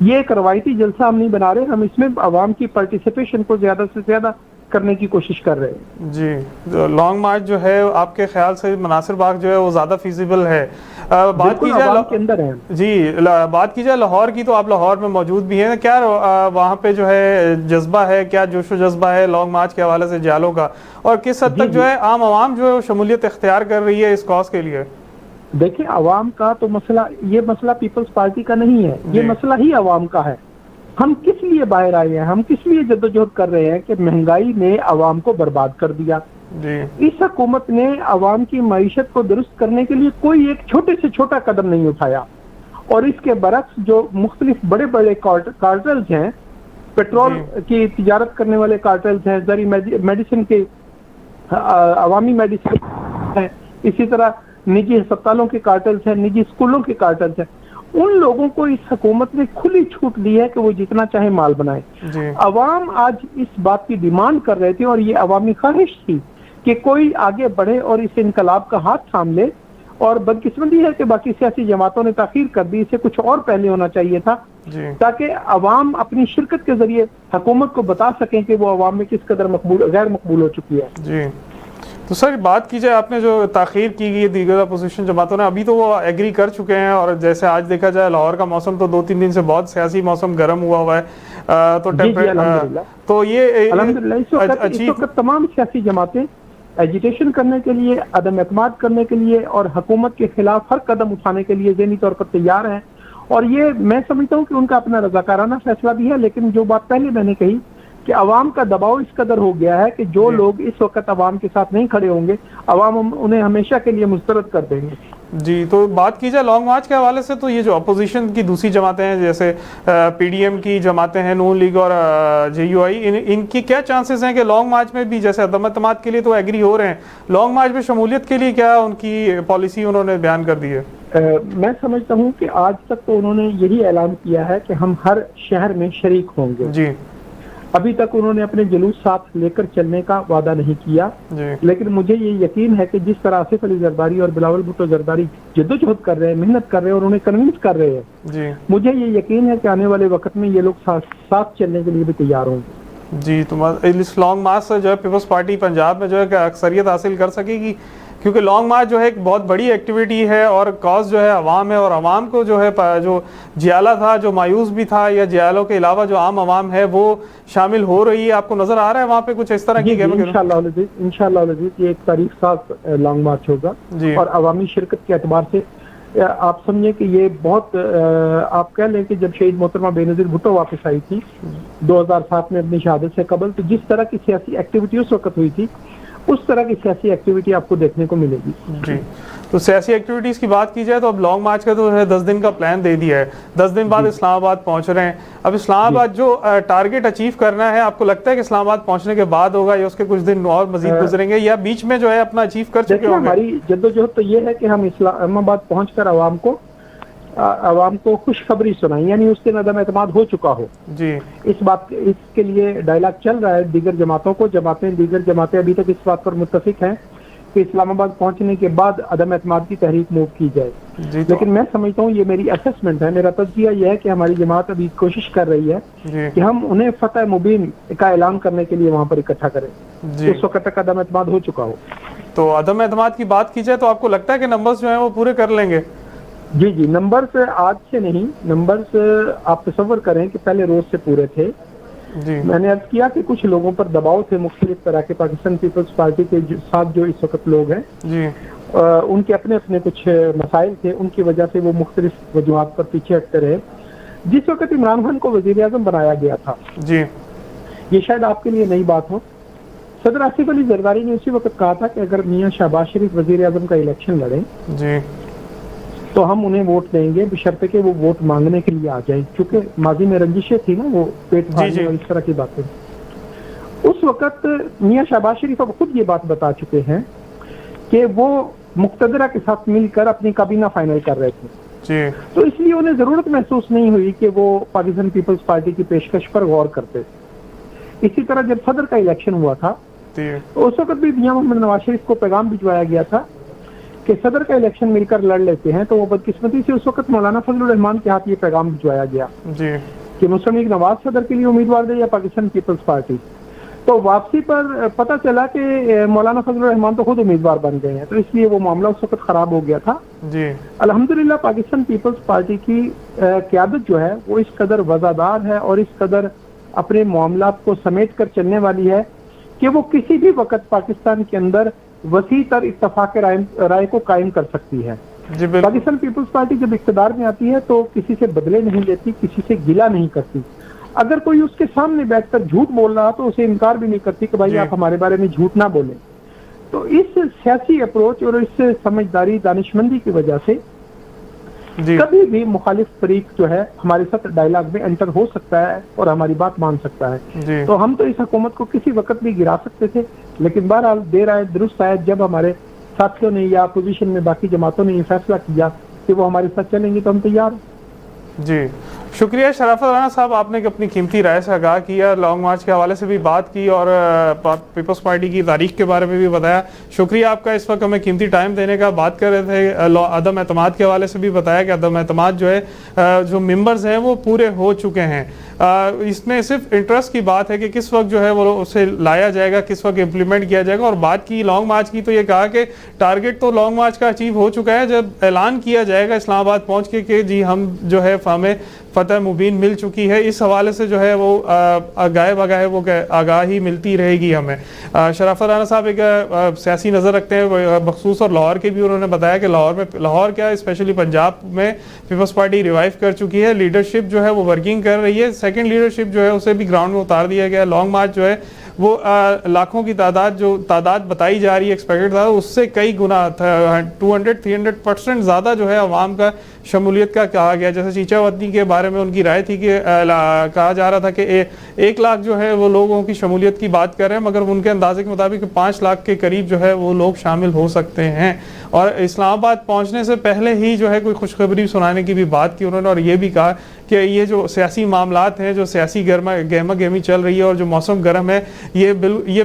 یہ ایک روایتی جلسہ ہم نہیں بنا رہے, ہم اس میں عوام کی پارٹیسپیشن کو زیادہ سے زیادہ کرنے کی کوشش کر رہے ہیں. جی, لانگ مارچ جو ہے آپ کے خیال سے مناصر باغ جو ہے وہ زیادہ فیزیبل ہے؟ بات کی جائے کے اندر ہے. جی, بات کی جائے لاہور کی, تو آپ لاہور میں موجود بھی ہیں, کیا وہاں پہ جو ہے جذبہ ہے, کیا جوش و جذبہ ہے لانگ مارچ کے حوالے سے جیالوں کا, اور کس حد تک جو ہے عام عوام جو ہے شمولیت اختیار کر رہی ہے اس کاز کے لیے؟ دیکھیں, عوام کا تو مسئلہ, یہ مسئلہ پیپلز پارٹی کا نہیں ہے, یہ مسئلہ ہی عوام کا ہے. ہم کس لیے باہر آئے ہیں, ہم کس لیے جدوجہد کر رہے ہیں کہ مہنگائی نے عوام کو برباد کر دیا. اس حکومت نے عوام کی معیشت کو درست کرنے کے لیے کوئی ایک چھوٹے سے چھوٹا قدم نہیں اٹھایا, اور اس کے برعکس جو مختلف بڑے بڑے کارٹلز ہیں, پیٹرول کی تجارت کرنے والے کارٹلز ہیں, زرعی میڈیسن کے, عوامی میڈیسن ہیں, اسی طرح نجی ہسپتالوں کے کارٹلز ہیں, نجی اسکولوں کے کارٹلز ہیں, ان لوگوں کو اس حکومت نے کھلی چھوٹ دی ہے کہ وہ جتنا چاہے مال بنائے. عوام آج اس بات کی ڈیمانڈ کر رہے تھے, اور یہ عوامی خواہش تھی کہ کوئی آگے بڑھے اور اس انقلاب کا ہاتھ تھام لے, اور بدقسمتی ہے کہ باقی سیاسی جماعتوں نے تاخیر کر دی, اسے کچھ اور پہلے ہونا چاہیے تھا, تاکہ عوام اپنی شرکت کے ذریعے حکومت کو بتا سکیں کہ وہ عوام میں کس قدر غیر مقبول ہو چکی ہے. جی, تو سر بات کی جائے, آپ نے جو تاخیر کی گئی دیگر اپوزیشن جماعتوں نے, ابھی تو وہ ایگری کر چکے ہیں, اور جیسے آج دیکھا جائے لاہور کا موسم تو 2-3 دن سے بہت سیاسی موسم گرم ہوا ہے, تو یہ الحمدللہ اس وقت تمام سیاسی جماعتیں ایجیٹیشن کرنے کے لیے, عدم اعتماد کرنے کے لیے, اور حکومت کے خلاف ہر قدم اٹھانے کے لیے ذہنی طور پر تیار ہیں. اور یہ میں سمجھتا ہوں کہ ان کا اپنا رضاکارانہ فیصلہ بھی ہے, لیکن جو بات پہلے میں نے کہی کہ عوام کا دباؤ اس قدر ہو گیا ہے کہ جو لوگ اس وقت عوام کے ساتھ نہیں کھڑے ہوں گے, عوام انہیں ہمیشہ کے لیے مسترد کر دیں گے. جی, تو بات کی جائے لانگ مارچ کے حوالے سے, تو یہ جو اپوزیشن کی دوسری جماعتیں ہیں جیسے پی ڈی ایم کی جماعتیں ہیں, نون لیگ اور جے یو آئی, ان کی کیا چانسز ہیں کہ لانگ مارچ میں بھی, جیسے عدم اعتماد کے لیے تو ایگری ہو رہے ہیں, لانگ مارچ میں شمولیت کے لیے کیا ان کی پالیسی انہوں نے بیان کر دی ہے؟ میں سمجھتا ہوں کہ آج تک تو انہوں نے یہی اعلان کیا ہے کہ ہم ہر شہر میں شریک ہوں گے. جی, ابھی تک انہوں نے اپنے جلوس ساتھ لے کر چلنے کا وعدہ نہیں کیا, لیکن مجھے یہ یقین ہے کہ جس طرح آصف علی زرداری اور بلاول بھٹو زرداری جدوجہد کر رہے ہیں, محنت کر رہے ہیں, اور انہیں کنونس کر رہے ہیں, مجھے یہ یقین ہے کہ آنے والے وقت میں یہ لوگ ساتھ چلنے کے لیے بھی تیار ہوں گے. جی, تو اس لانگ مارچ سے جو ہے پیپلز پارٹی پنجاب میں جو ہے اکثریت حاصل کر سکے گی, کیونکہ لانگ مارچ جو ہے ایک بہت بڑی ایکٹیویٹی ہے, اور کاز جو ہے عوام ہے, اور عوام کو جو ہے جو جیالہ تھا, جو مایوس بھی تھا, یا جیالوں کے علاوہ جو عام عوام ہے وہ شامل ہو رہی ہے. آپ کو نظر آ رہا ہے وہاں پہ کچھ اس طرح کی؟ انشاءاللہ العزیز یہ ایک تاریخ ساز لانگ مارچ ہوگا, اور عوامی شرکت کے اعتبار سے آپ سمجھیں کہ یہ بہت, آپ کہہ لیں کہ جب شہید محترمہ بے نظیر بھٹو واپس آئی تھی 2007 میں اپنی شہادت سے قبل, تو جس طرح کی سیاسی ایکٹیویٹی اس وقت ہوئی تھی, اس طرح کی سیاسی ایکٹیویٹی آپ کو دیکھنے کو ملے گی. جی, تو سیاسی ایکٹیویٹیز کی بات کی جائے تو اب لانگ مارچ کا تو 10 دن کا پلان دے دیا ہے, 10 دن بعد اسلام آباد پہنچ رہے ہیں. اب اسلام آباد جو ٹارگٹ اچیو کرنا ہے, آپ کو لگتا ہے کہ اسلام آباد پہنچنے کے بعد ہوگا, یا اس کے کچھ دن اور مزید گزریں گے, یا بیچ میں جو ہے اپنا اچیو کر چکے ہوں گے؟ ہماری جدوجہد تو یہ ہے کہ ہم اسلام آباد پہنچ کر عوام کو خوشخبری سنائیں, یعنی اس دن عدم اعتماد ہو چکا ہو. جی, اس کے لیے ڈائلاگ چل رہا ہے دیگر جماعتوں کو. دیگر جماعتیں ابھی تک اس بات پر متفق ہیں کہ اسلام آباد پہنچنے کے بعد عدم اعتماد کی تحریک موو کی جائے. لیکن میں سمجھتا ہوں, یہ میری اسسمنٹ ہے, میرا تجزیہ یہ ہے کہ ہماری جماعت ابھی کوشش کر رہی ہے کہ ہم انہیں فتح مبین کا اعلان کرنے کے لیے وہاں پر اکٹھا کریں. اس وقت تک عدم اعتماد ہو چکا ہو. تو عدم اعتماد کی بات کی جائے تو آپ کو لگتا ہے کہ نمبرز جو ہیں وہ پورے کر لیں گے؟ جی, نمبرز آج سے نہیں, نمبرز آپ تصور کریں کہ پہلے روز سے پورے تھے. میں نے عرض کیا کہ کچھ لوگوں پر دباؤ تھے, مختلف طرح کے پاکستان پیپلز پارٹی کے ساتھ جو اس وقت لوگ ہیں, ان کے اپنے کچھ مسائل تھے, ان کی وجہ سے وہ مختلف وجوہات پر پیچھے ہٹتے رہے. جس وقت عمران خان کو وزیر اعظم بنایا گیا تھا, یہ شاید آپ کے لیے نئی بات ہو, صدر آصف علی زرداری نے اسی وقت کہا تھا کہ اگر میاں شہباز شریف وزیر اعظم کا الیکشن لڑیں تو ہم انہیں ووٹ دیں گے, بشرطے کہ وہ ووٹ مانگنے کے لیے آ جائیں, کیونکہ ماضی میں رنجشیں تھی نا, وہ پیٹ پھاڑنے اور اس طرح کی باتیں. اس وقت میاں شہباز شریف اب خود یہ بات بتا چکے ہیں کہ وہ مقتدرہ کے ساتھ مل کر اپنی کابینہ فائنل کر رہے تھے. تو اس لیے انہیں ضرورت محسوس نہیں ہوئی کہ وہ پاکستان پیپلز پارٹی کی پیشکش پر غور کرتے. اسی طرح جب صدر کا الیکشن ہوا تھا, اس وقت بھی میاں محمد نواز شریف کو پیغام بھجوایا گیا تھا کہ صدر کا الیکشن مل کر لڑ لیتے ہیں، تو وہ بدقسمتی سے اس وقت مولانا فضل الرحمان کے ہاتھ یہ پیغام بھجوایا گیا جی کہ مسلم لیگ نواز صدر کے لیے امیدوار دے یا پاکستان پیپلز پارٹی. تو واپسی پر پتہ چلا کہ مولانا فضل الرحمان تو خود امیدوار بن گئے ہیں، تو اس لیے وہ معاملہ اس وقت خراب ہو گیا تھا. جی الحمدللہ پاکستان پیپلز پارٹی کی قیادت جو ہے وہ اس قدر وفادار ہے اور اس قدر اپنے معاملات کو سمیٹ کر چلنے والی ہے کہ وہ کسی بھی وقت پاکستان کے اندر وسیع تر اتفاق رائے کو قائم کر سکتی ہے. جی بالکل. پاکستان پیپلز پارٹی جب اقتدار میں آتی ہے تو کسی سے بدلے نہیں لیتی، کسی سے گلہ نہیں کرتی. اگر کوئی اس کے سامنے بیٹھ کر جھوٹ بول رہا تو اسے انکار بھی نہیں کرتی کہ بھائی آپ ہمارے بارے میں جھوٹ نہ بولیں. تو اس سیاسی اپروچ اور اس سمجھداری دانشمندی کی وجہ سے کبھی بھی مخالف فریق جو ہے ہمارے ساتھ ڈائلاگ میں انٹر ہو سکتا ہے اور ہماری بات مان سکتا ہے. تو ہم تو اس حکومت کو کسی وقت بھی گرا سکتے تھے، لیکن بہرحال دیر آئے درست آئے جب ہمارے ساتھیوں نے یا اپوزیشن میں باقی جماعتوں نے یہ فیصلہ کیا کہ وہ ہمارے ساتھ چلیں گے تو ہم تیار ہیں. جی شکریہ شرافت رانا صاحب، آپ نے اپنی قیمتی رائے سے آگاہ کیا، لانگ مارچ کے حوالے سے بھی بات کی اور پیپلز پارٹی کی تاریخ کے بارے میں بھی بتایا. شکریہ آپ کا اس وقت ہمیں قیمتی ٹائم دینے کا. بات کر رہے تھے عدم اعتماد کے حوالے سے بھی بتایا کہ عدم اعتماد جو ہے جو ممبرز ہیں وہ پورے ہو چکے ہیں. اس میں صرف انٹرسٹ کی بات ہے کہ کس وقت جو ہے وہ اسے لایا جائے گا، کس وقت امپلیمنٹ کیا جائے گا. اور بات کی لانگ مارچ کی تو یہ کہا کہ ٹارگٹ تو لانگ مارچ کا اچیو ہو چکا ہے. جب اعلان کیا جائے گا اسلام آباد پہنچ کے کہ جی ہم جو ہے ہمیں فتح مبین مل چکی ہے، اس حوالے سے جو ہے وہ گائے بگائے وہ آگاہی ملتی رہے گی ہمیں. شرافت رانا صاحب ایک سیاسی نظر رکھتے ہیں بخصوص اور لاہور کے بھی، انہوں نے بتایا کہ لاہور کیا اسپیشلی پنجاب میں پیپلز پارٹی ریوائیو کر چکی ہے، لیڈرشپ جو ہے وہ ورکنگ کر رہی ہے. سیکنڈ لیڈرشپ جو ہے اسے بھی گراؤنڈ میں اتار دیا گیا. لانگ مارچ جو ہے وہ لاکھوں کی تعداد بتائی جا رہی ہے، ایکسپیکٹڈ تھا، اس سے کئی گنا 200-300% زیادہ جو ہے عوام کا شمولیت کا کہا گیا. جیسے چیچا وطنی کے بارے میں ان کی رائے تھی کہ کہا جا رہا تھا کہ 1 لاکھ جو ہے وہ لوگوں کی شمولیت کی بات کر رہے ہیں، مگر ان کے اندازے کے مطابق 5 لاکھ کے قریب جو ہے وہ لوگ شامل ہو سکتے ہیں. اور اسلام آباد پہنچنے سے پہلے ہی جو ہے کوئی خوشخبری سنانے کی بھی بات کی انہوں نے، اور یہ بھی کہا کہ یہ جو سیاسی معاملات ہیں، جو سیاسی گہما گہمی چل رہی ہے اور جو موسم گرم ہے، یہ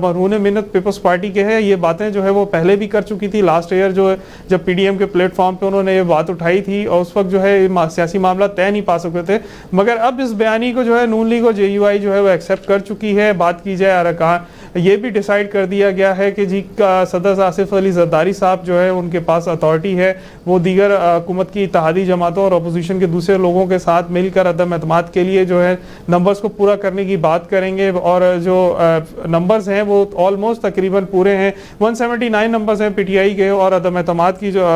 مرہون منت پیپلز پارٹی کے ہے. یہ باتیں جو ہے وہ پہلے بھی کر چکی تھی لاسٹ ایئر، جو جب پی ڈی ایم کے پلیٹ فارم پہ انہوں نے یہ بات اٹھائی تھی اور اس وقت جو ہے سیاسی معاملات طے نہیں پا سکتے تھے. مگر اب اس بیانی کو جو ہے نون لیگ اور جے یو آئی جو ہے وہ ایکسیپٹ کر چکی ہے. بات کی جائے ارکان، یہ بھی ڈیسائیڈ کر دیا گیا ہے کہ جی صدر آصف علی زرداری صاحب جو ہے ان کے پاس اتھارٹی ہے، وہ دیگر حکومت کی اتحادی جماعتوں اور اپوزیشن کے دوسرے لوگوں کے ساتھ مل کر عدم اعتماد کے لیے جو ہے نمبرز کو پورا کرنے کی بات کریں گے. اور جو نمبرز ہیں وہ آلموسٹ تقریباً پورے ہیں. 179 نمبرز ہیں پی ٹی آئی کے، اور عدم اعتماد کی جو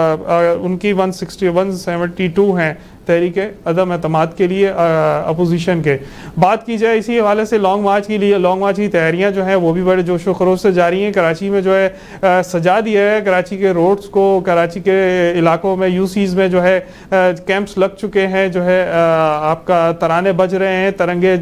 ان کی 172 ہیں تحریک عدم اعتماد کے لیے اپوزیشن کے. بات کی جائے اسی حوالے سے لانگ مارچ کے لیے، لانگ مارچ کی تیاریاں جو ہیں وہ بھی بڑے جوش و خروش سے جاری ہیں. کراچی میں جو ہے سجا دیا ہے کراچی کے روڈز کو، کراچی کے علاقوں میں یو سیز میں جو ہے کیمپس لگ چکے ہیں، جو ہے آپ کا ترانے بج رہے ہیں، ترنگے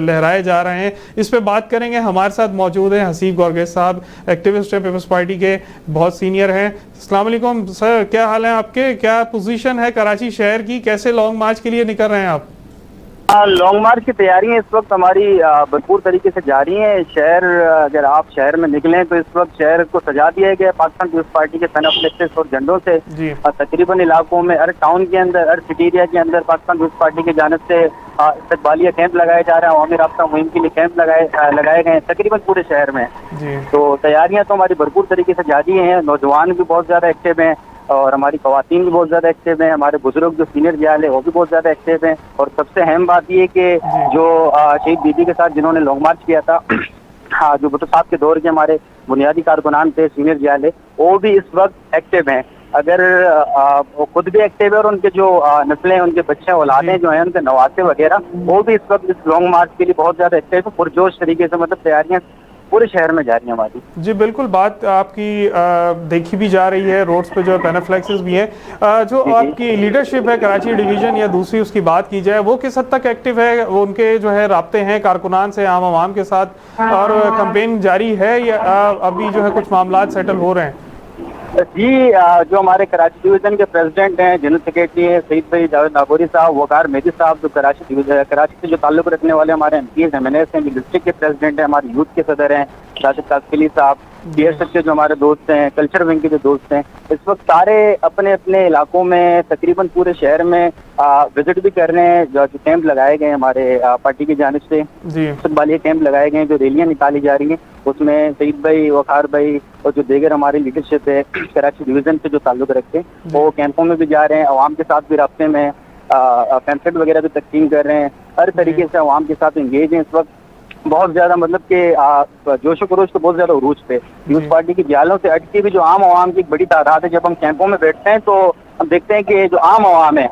لہرائے جا رہے ہیں. اس پہ بات کریں گے. ہمارے ساتھ موجود ہیں حسیب گورگیس صاحب، ایکٹیوسٹ ہیں پیپلز پارٹی کے، بہت سینئر ہیں. السلام علیکم سر، کیا حال ہیں آپ کے؟ کیا پوزیشن ہے کراچی شہر کی؟ کیسے لانگ مارچ کے لیے نکل رہے ہیں آپ؟ لانگ مارچ کی تیاریاں اس وقت ہماری بھرپور طریقے سے جاری ہیں. شہر، اگر آپ شہر میں نکلیں تو اس وقت شہر کو سجا دیا گیا پاکستان پیپلز پارٹی کے سن فلیکسز اور جھنڈوں سے. تقریباً علاقوں میں ہر ٹاؤن کے اندر، ہر سٹی ایریا کے اندر پاکستان پیپلز پارٹی کی جانب سے استقبالیہ کیمپ لگائے جا رہے ہیں، عوامی رابطہ مہم کے لیے کیمپ لگائے گئے ہیں تقریباً پورے شہر میں. تو تیاریاں تو ہماری بھرپور طریقے سے جاری ہیں. نوجوان بھی بہت زیادہ ایکٹیو ہیں اور ہماری خواتین بھی بہت زیادہ ایکٹیو ہیں. ہمارے بزرگ جو سینئر جیال ہے وہ بھی بہت زیادہ ایکٹیو ہیں. اور سب سے اہم بات یہ کہ جو شہید بیبی کے ساتھ جنہوں نے لانگ مارچ کیا تھا، جو بھٹو صاحب کے دور کے ہمارے بنیادی کارکنان تھے، سینئر جیال ہے، وہ بھی اس وقت ایکٹیو ہیں. اگر وہ خود بھی ایکٹیو ہے اور ان کے جو نسلیں، ان کے بچے اولادیں جو ہیں، ان کے نواسے وغیرہ، وہ بھی اس وقت اس لانگ مارچ کے لیے بہت زیادہ ایکٹیو ہے. پرجوش طریقے سے مطلب تیاریاں پورے شہر میں جاری ہیں ہماری. جی بالکل، بات آپ کی دیکھی بھی جا رہی ہے، روڈز پہ جو ہے پینافلیکسز بھی ہیں. جو آپ کی لیڈرشپ ہے کراچی ڈویژن یا دوسری اس کی بات کی جائے، وہ کس حد تک ایکٹیو ہے؟ ان کے جو ہے رابطے ہیں کارکنان سے، عام عوام کے ساتھ، اور کمپین جاری ہے یا ابھی جو ہے کچھ معاملات سیٹل ہو رہے ہیں؟ جی، جو ہمارے کراچی ڈویژن کے پریزیڈنٹ ہیں، جنرل سیکرٹری ہیں سعید بھائی جاوید ناگوری صاحب، وقار مہدی صاحب، جو کراچی سے جو تعلق رکھنے والے ہمارے M P As M N S ہیں، ڈسٹرکٹ کے پریزیڈنٹ ہیں، ہمارے یوتھ کے صدر ہیں، راشد کاسکلی صاحب, BSF کے جو ہمارے دوست ہیں, کلچر ونگ کے جو دوست ہیں, اس وقت سارے اپنے اپنے علاقوں میں تقریباً پورے شہر میں وزٹ بھی کر رہے ہیں. جو کیمپ لگائے گئے ہیں ہمارے پارٹی کی جانب سے, استقبالیہ کیمپ لگائے گئے ہیں, جو ریلیاں نکالی جا رہی ہیں اس میں سعید بھائی, وقار بھائی اور جو دیگر ہماری لیڈرشپ ہے کراچی ڈویژن سے جو تعلق رکھتے ہیں, وہ کیمپوں میں بھی جا رہے ہیں, عوام کے ساتھ بھی رابطے میں, پیمفلیٹ وغیرہ بھی تقسیم کر رہے ہیں, ہر طریقے سے عوام کے ساتھ انگیج ہیں. اس وقت بہت زیادہ مطلب کہ جوش و خروش تو بہت زیادہ عروج پہ. پیپلز پارٹی کی جالوں سے اٹکی بھی جو عام عوام کی ایک بڑی تعداد ہے. جب ہم کیمپوں میں بیٹھتے ہیں تو ہم دیکھتے ہیں کہ جو عام عوام ہے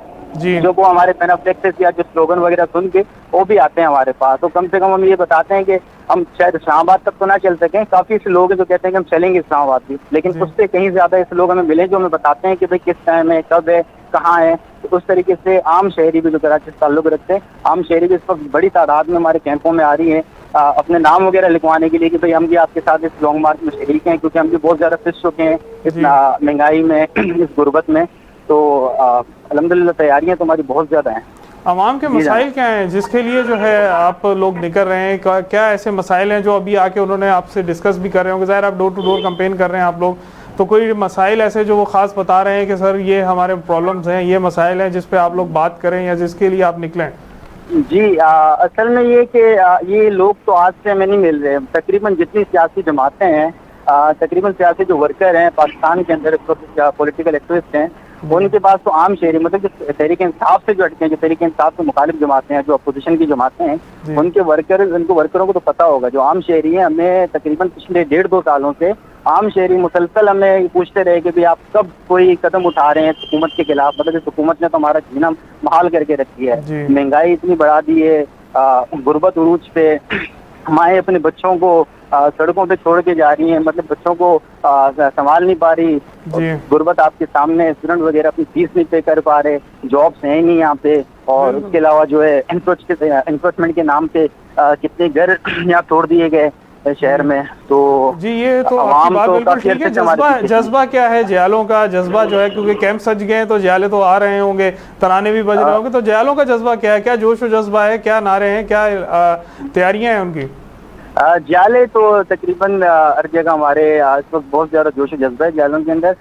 جو وہ ہمارے پینافلیکسز یا جو سلوگن وغیرہ سن کے وہ بھی آتے ہیں ہمارے پاس. تو کم سے کم ہم یہ بتاتے ہیں کہ ہم شاید اسلام آباد تک تو نہ چل سکیں, کافی ایسے لوگ ہیں جو کہتے ہیں کہ ہم چلیں گے اسلام آباد بھی, لیکن اس سے کہیں زیادہ ایسے لوگ ہمیں ملیں جو ہمیں بتاتے ہیں کہ بھائی کس ٹائم ہے, کب ہے, کہاں ہے. تو اس طریقے سے عام شہری بھی جو کراچی سے تعلق رکھتے ہیں, عام شہری بھی اس وقت بڑی تعداد میں ہمارے کیمپوں میں آ رہی ہیں اپنے نام وغیرہ لکھوانے کے لیے کہ بھائی ہم بھی آپ کے ساتھ اس لانگ مارچ میں شریک ہیں, کیونکہ ہم بھی بہت زیادہ پھنس چکے ہیں اس مہنگائی میں, اس غربت میں. تو الحمدللہ تیاریاں تو ہماری بہت زیادہ ہیں. عوام کے مسائل کیا ہیں جس کے لیے جو ہے آپ لوگ نکل رہے ہیں؟ کیا ایسے مسائل ہیں جو ابھی آ کے انہوں نے آپ سے ڈسکس بھی کر رہے ہوں گے؟ ظاہر آپ ڈور ٹو ڈور کمپین کر رہے ہیں آپ لوگ, تو کوئی مسائل ایسے جو وہ خاص بتا رہے ہیں کہ سر یہ ہمارے پرابلمز ہیں, یہ مسائل ہیں جس پہ آپ لوگ بات کریں یا جس کے لیے آپ نکلیں؟ جی اصل میں یہ کہ یہ لوگ تو آج سے ہمیں نہیں مل رہے. تقریباً جتنی سیاسی جماعتیں ہیں, تقریباً سیاسی جو ورکر ہیں پاکستان کے اندر پولیٹیکل ایکٹیوسٹ ہیں, ان کے پاس تو عام شہری مطلب جو تحریک انصاف سے جو اٹکے ہیں, جو تحریک انصاف سے مخالف جماعتیں ہیں, جو اپوزیشن کی جماعتیں ہیں, ان کے ورکروں کو تو پتہ ہوگا. جو عام شہری ہیں, ہمیں تقریباً پچھلے 1.5-2 سالوں سے عام شہری مسلسل ہمیں پوچھتے رہے کہ بھی آپ کب کوئی قدم اٹھا رہے ہیں حکومت کے خلاف. مطلب اس حکومت نے تو ہمارا جینا محال کر کے رکھی ہے, مہنگائی اتنی بڑھا دی ہے, غربت عروج پہ, مائیں اپنے بچوں کو سڑکوں پہ چھوڑ کے جا رہی ہیں, مطلب بچوں کو سنبھال نہیں پا رہی. غربت آپ کے سامنے, اسٹوڈنٹ وغیرہ اپنی فیس نہیں پے کر پا رہے, جابس ہیں نہیں یہاں پہ, اور اس کے علاوہ جو ہے انفورسمنٹ کے نام پہ کتنے گھر یہاں توڑ دیے گئے شہر میں. تو جی یہ تو آپ کی بات بالکل ٹھیک ہے. جذبہ کیا ہے جیالوں کا؟ جذبہ جو ہے کیونکہ کیمپ سج گئے ہیں تو جیالے تو آ رہے ہوں گے, ترانے بھی بج رہے ہوں گے, تو جیالوں کا جذبہ کیا ہے؟ کیا جوش و جذبہ ہے, کیا نعرے ہیں, کیا تیاریاں ہیں ان کی؟ جالے تو تقریباً ہر جگہ ہمارے اس وقت بہت زیادہ جوش و جذبہ ہے جالوں کے اندر.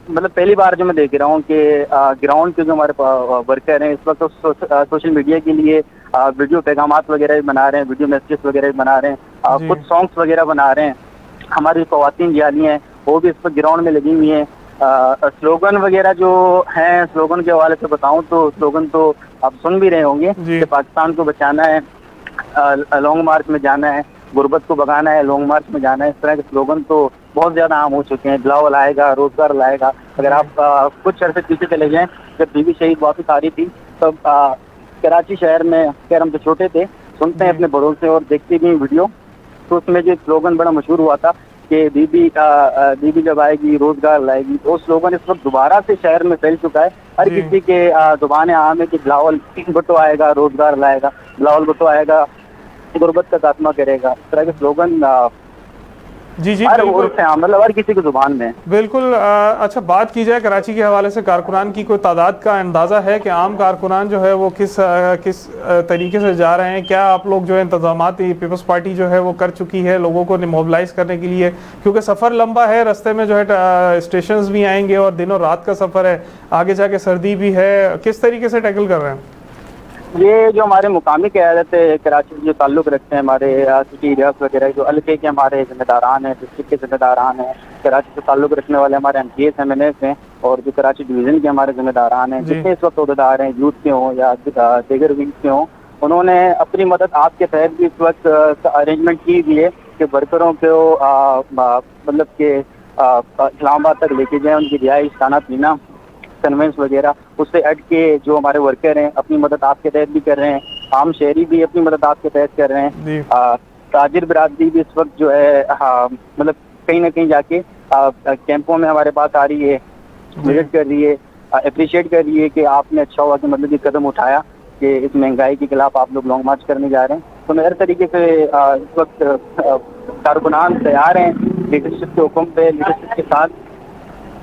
مطلب پہلی بار جو میں دیکھ رہا ہوں کہ گراؤنڈ کے جو ہمارے ورکر ہیں اس وقت سوشل میڈیا کے لیے ویڈیو پیغامات وغیرہ بھی بنا رہے ہیں, ویڈیو میسیجز وغیرہ بھی بنا رہے ہیں, کچھ سانگس وغیرہ بنا رہے ہیں. ہماری خواتین جالی ہیں وہ بھی اس وقت گراؤنڈ میں لگی ہوئی ہیں. سلوگن وغیرہ جو ہیں, سلوگن کے حوالے سے بتاؤں تو سلوگن تو آپ سن بھی رہے ہوں گے کہ پاکستان کو بچانا ہے, لانگ مارچ میں جانا ہے, غربت کو بھگانا ہے, لانگ مارچ میں جانا ہے. اس طرح کے سلوگن تو بہت زیادہ عام ہو چکے ہیں. بلاول آئے گا, روزگار لائے گا. اگر آپ کچھ عرصے پیچھے چلے جائیں, جب بی بی شہید واپس آ رہی تھی تب کراچی شہر میں, خیر ہم تو چھوٹے تھے, سنتے ہیں اپنے بڑوں سے اور دیکھتے بھی ویڈیو, تو اس میں جو سلوگن بڑا مشہور ہوا تھا کہ بی بی جب آئے گی روزگار لائے گی. وہ سلوگن اس وقت دوبارہ سے شہر میں پھیل چکا ہے. ہر کسی کے زبان عام ہے کہ بلاول بھٹو آئے گا, روزگار لائے گا, بلاول بھٹو آئے گا, غربت کا خاتمہ کرے گا. اس طرح کے سلوگن مطلب ہر کسی کی زبان میں. بالکل. اچھا بات کی جائے کراچی کے حوالے سے کارکنان کی, کوئی تعداد کا اندازہ ہے کہ عام کارکنان جو ہے وہ کس طریقے سے جا رہے ہیں؟ کیا آپ لوگ جو ہے انتظامات پیپلز پارٹی جو ہے وہ کر چکی ہے لوگوں کو موبلائز کرنے کے لیے؟ کیونکہ سفر لمبا ہے, رستے میں جو ہے اسٹیشنز بھی آئیں گے اور دن اور رات کا سفر ہے, آگے جا کے سردی بھی ہے. کس طریقے سے ٹیکل کر رہے ہیں؟ یہ جو ہمارے مقامی قیادت کراچی سے جو تعلق رکھتے ہیں, ہمارے سٹی ایریاز وغیرہ جو علاقے کے ہمارے ذمہ داران ہیں, ڈسٹرکٹ کے ذمہ داران ہیں, کراچی سے تعلق رکھنے والے ہمارے M P S M N S ہیں, اور جو کراچی ڈویژن کے ہمارے ذمہ داران ہیں, جتنے اس وقت عہدیدار ہیں, یوتھ کے ہوں یا دیگر ونگس کے ہوں, انہوں نے اپنی مدد آپ کے تحت بھی اس وقت ارینجمنٹ کی ہوئی ہے کہ ورکروں کو مطلب کہ اسلام آباد تک لے کے جائیں, ان کی رہائش, کھانا پینا, کنوینس وغیرہ, اس سے ہٹ کے جو ہمارے ورکر ہیں اپنی مدد آپ کے تحت بھی کر رہے ہیں. عام شہری بھی اپنی مدد آپ کے تحت کر رہے ہیں. تاجر برادری بھی اس وقت جو ہے مطلب کہیں نہ کہیں جا کے کیمپوں میں ہمارے پاس آ رہی ہے, وزٹ کر رہی ہے, اپریشیٹ کر رہی ہے کہ آپ نے اچھا ہوا کہ مطلب یہ قدم اٹھایا کہ اس مہنگائی کے خلاف آپ لوگ لانگ مارچ کرنے جا رہے ہیں. تو میں ہر طریقے سے اس وقت کارکنان تیار ہیں لیڈرشپ کے حکم پہ, لیڈرشپ کے ساتھ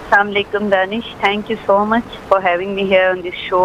Assalamualaikum Danish, thank you so much for having me here on this show.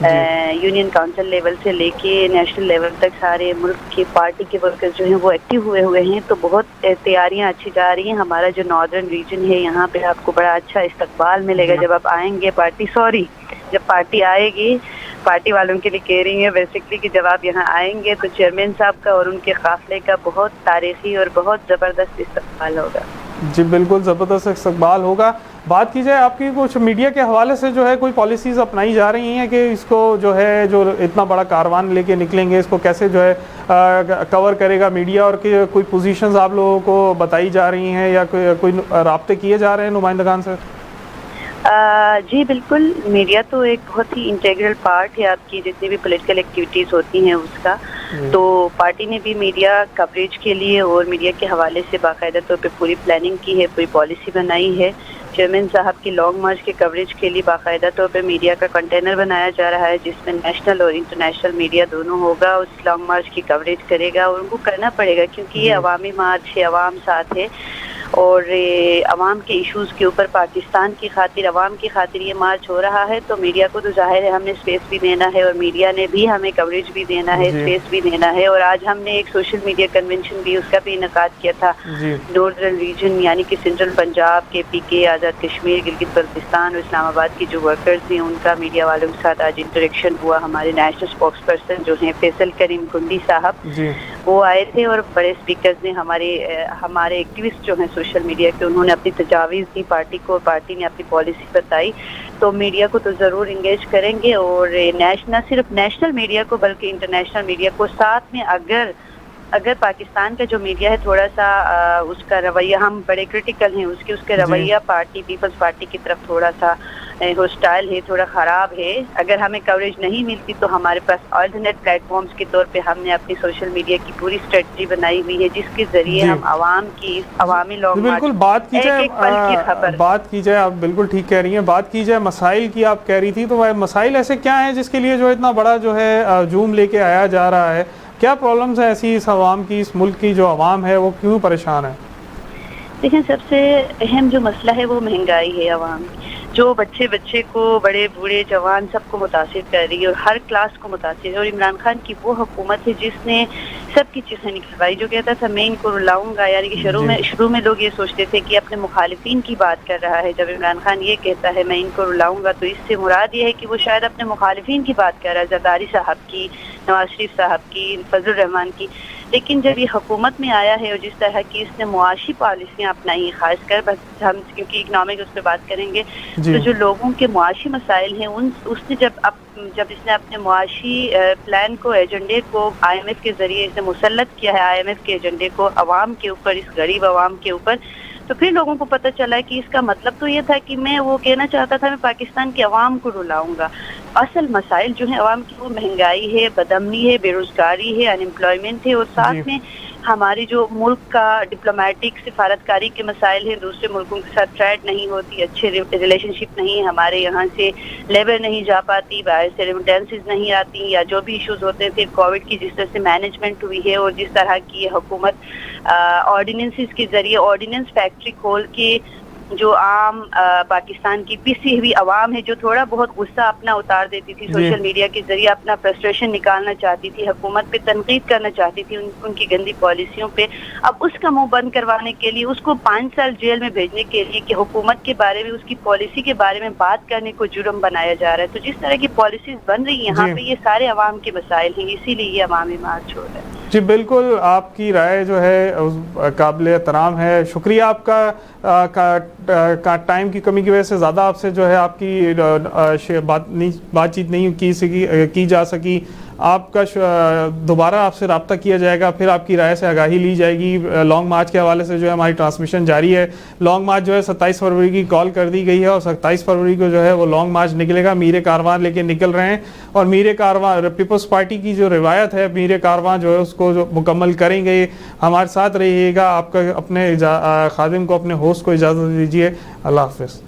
Union council level سے لے کے نیشنل لیول تک سارے ملک کے پارٹی کے ورکرز جو ہیں وہ ایکٹیو ہوئے ہیں، تو بہت تیاریاں اچھی جا رہی ہیں. ہمارا جو ناردرن ریجن ہے یہاں پہ آپ کو بڑا اچھا استقبال ملے گا جب آپ آئیں گے. جب پارٹی آئے گی، پارٹی والوں کے لیے کہہ رہی ہیں بیسکلی کہ جب آپ یہاں آئیں گے تو چیئرمین صاحب کا اور ان کے قافلے کا بہت تاریخی اور بہت زبردست استقبال ہوگا. جی بالکل زبردست استقبال ہوگا. بات کی جائے آپ کی کچھ میڈیا کے حوالے سے جو ہے کوئی پالیسیز اپنائی جا رہی ہیں کہ اس کو جو ہے جو اتنا بڑا کاروان لے کے نکلیں گے اس کو کیسے جو ہے کور کرے گا میڈیا، اور کہ کوئی پوزیشنز آپ لوگوں کو بتائی جا رہی ہیں یا کوئی رابطے کیے جا رہے ہیں نمائندگان سے؟ جی بالکل، میڈیا تو ایک بہت ہی انٹیگرل پارٹ ہے آپ کی جتنی بھی پولیٹیکل ایکٹیویٹیز ہوتی ہیں اس کا. تو پارٹی نے بھی میڈیا کوریج کے لیے اور میڈیا کے حوالے سے باقاعدہ طور پہ پوری پلاننگ کی ہے، پوری پالیسی بنائی ہے. چیئرمین صاحب کی لانگ مارچ کے کوریج کے لیے باقاعدہ طور پہ میڈیا کا کنٹینر بنایا جا رہا ہے جس میں نیشنل اور انٹرنیشنل میڈیا دونوں ہوگا، اس لانگ مارچ کی کوریج کرے گا. اور ان کو کرنا پڑے گا کیونکہ یہ عوامی مارچ ہے، عوام ساتھ ہے اور عوام کے ایشوز کے اوپر پاکستان کی خاطر، عوام کی خاطر یہ مارچ ہو رہا ہے. تو میڈیا کو تو ظاہر ہے ہم نے اسپیس بھی دینا ہے اور میڈیا نے بھی ہمیں کوریج بھی دینا ہے، اسپیس بھی دینا ہے. اور آج ہم نے ایک سوشل میڈیا کنونشن بھی اس کا بھی انعقاد کیا تھا. ناردرن ریجن یعنی کہ سینٹرل پنجاب کے پی کے، آزاد کشمیر، گلگت بلتستان اور اسلام آباد کے جو ورکرز ہیں ان کا میڈیا والوں کے ساتھ آج انٹریکشن ہوا. ہمارے نیشنل اسپوکس پرسن جو ہیں فیصل کریم گنڈی صاحب وہ آئے تھے اور بڑے اسپیکرز نے ہمارے ایکٹیوسٹ جو ہیں سوشل میڈیا کے انہوں نے اپنی تجاویز دی پارٹی کو اور پارٹی نے اپنی پالیسی بتائی. تو میڈیا کو تو ضرور انگیج کریں گے اور نہ صرف نیشنل میڈیا کو بلکہ انٹرنیشنل میڈیا کو ساتھ میں. اگر پاکستان کا جو میڈیا ہے تھوڑا سا اس کا رویہ، ہم بڑے کرٹیکل ہیں اس کے رویہ پارٹی پیپلز پارٹی کی طرف تھوڑا سا ہوسٹائل ہے، تھوڑا خراب ہے. اگر ہمیں کوریج نہیں ملتی تو ہمارے پاس آلٹرنیٹ پلیٹ فارمز کے طور پہ ہم نے اپنی سوشل میڈیا کی پوری اسٹریٹجی بنائی ہوئی ہے جس کے ذریعے ہم عوام کی عوامی لانگ مارچ بالکل بات کی جائے آپ بالکل ٹھیک کہہ رہی ہیں. بات کی جائے مسائل کی آپ کہہ رہی تھی، تو مسائل ایسے کیا ہیں جس کے لیے جو اتنا بڑا جو ہے ہجوم لے کے آیا جا رہا ہے؟ کیا پرابلمز ہیں ایسی اس عوام کی، اس ملک کی جو عوام ہے وہ کیوں پریشان ہے؟ دیکھیں سب سے اہم جو مسئلہ ہے وہ مہنگائی ہے. عوام جو بچے کو، بڑے بوڑھے جوان سب کو متاثر کر رہی ہے اور ہر کلاس کو متاثر ہے. اور عمران خان کی وہ حکومت ہے جس نے سب کی چیزیں نکلوائی. جو کہتا تھا میں ان کو رلاؤں گا، یعنی کہ شروع میں لوگ یہ سوچتے تھے کہ اپنے مخالفین کی بات کر رہا ہے. جب عمران خان یہ کہتا ہے میں ان کو رلاؤں گا تو اس سے مراد یہ ہے کہ وہ شاید اپنے مخالفین کی بات کر رہا ہے، زرداری صاحب کی، نواز شریف صاحب کی، فضل الرحمان کی. لیکن جب یہ حکومت میں آیا ہے اور جس طرح کی اس نے معاشی پالیسیاں اپنائی، خاص کر بس ہم کیونکہ اکنامک اس پہ بات کریں گے تو جو لوگوں کے معاشی مسائل ہیں اس نے جب اس نے اپنے معاشی پلان کو، ایجنڈے کو آئی ایم ایف کے ذریعے اس نے مسلط کیا ہے، آئی ایم ایف کے ایجنڈے کو عوام کے اوپر، اس غریب عوام کے اوپر، تو پھر لوگوں کو پتہ چلا کہ اس کا مطلب تو یہ تھا کہ میں وہ کہنا چاہتا تھا میں پاکستان کے عوام کو رلاؤں گا. اصل مسائل جو ہیں عوام کی وہ مہنگائی ہے، بدامنی ہے، بے روزگاری ہے، ان ایمپلائمنٹ ہے، اور ساتھ میں ہماری جو ملک کا ڈپلومیٹک سفارتکاری کے مسائل ہیں، دوسرے ملکوں کے ساتھ ٹریڈ نہیں ہوتی، اچھے ریلیشن شپ نہیں ہے، ہمارے یہاں سے لیبر نہیں جا پاتی، باہر سے ریمیٹنسز نہیں آتی، یا جو بھی ایشوز ہوتے ہیں. پھر کووڈ کی جس طرح سے مینجمنٹ ہوئی ہے اور جس طرح کی حکومت آرڈیننسز کے ذریعے آرڈیننس فیکٹری کھول کے جو عام پاکستان کی پسی ہوئی عوام ہے جو تھوڑا بہت غصہ اپنا اتار دیتی تھی سوشل میڈیا کے ذریعے، اپنا فرسٹریشن نکالنا چاہتی تھی، حکومت پہ تنقید کرنا چاہتی تھی ان کی گندی پالیسیوں پہ، اب اس کا منہ بند کروانے کے لیے، اس کو 5 سال جیل میں بھیجنے کے لیے کہ حکومت کے بارے میں، اس کی پالیسی کے بارے میں بات کرنے کو جرم بنایا جا رہا ہے. تو جس طرح کی پالیسیز بن رہی ہیں یہاں پہ یہ سارے عوام کے مسائل ہیں، اسی لیے یہ عوامی مارچ ہو رہا ہے. جی بالکل، آپ کی رائے جو ہے قابل احترام ہے. شکریہ آپ کا ٹائم کی کمی کی وجہ سے زیادہ آپ سے جو ہے آپ کی بات چیت نہیں کی جا سکی. آپ کا دوبارہ آپ سے رابطہ کیا جائے گا، پھر آپ کی رائے سے آگاہی لی جائے گی. لانگ مارچ کے حوالے سے جو ہے ہماری ٹرانسمیشن جاری ہے. لانگ مارچ جو ہے 27 فروری کی کال کر دی گئی ہے اور 27 فروری کو جو ہے وہ لانگ مارچ نکلے گا. میر کارواں لے کے نکل رہے ہیں اور میر کارواں پیپلز پارٹی کی جو روایت ہے میر کارواں جو ہے اس کو جو مکمل کریں گے. ہمارے ساتھ رہیے گا. آپ کا اپنے خادم کو، اپنے ہوسٹ کو اجازت دیجیے. اللہ حافظ.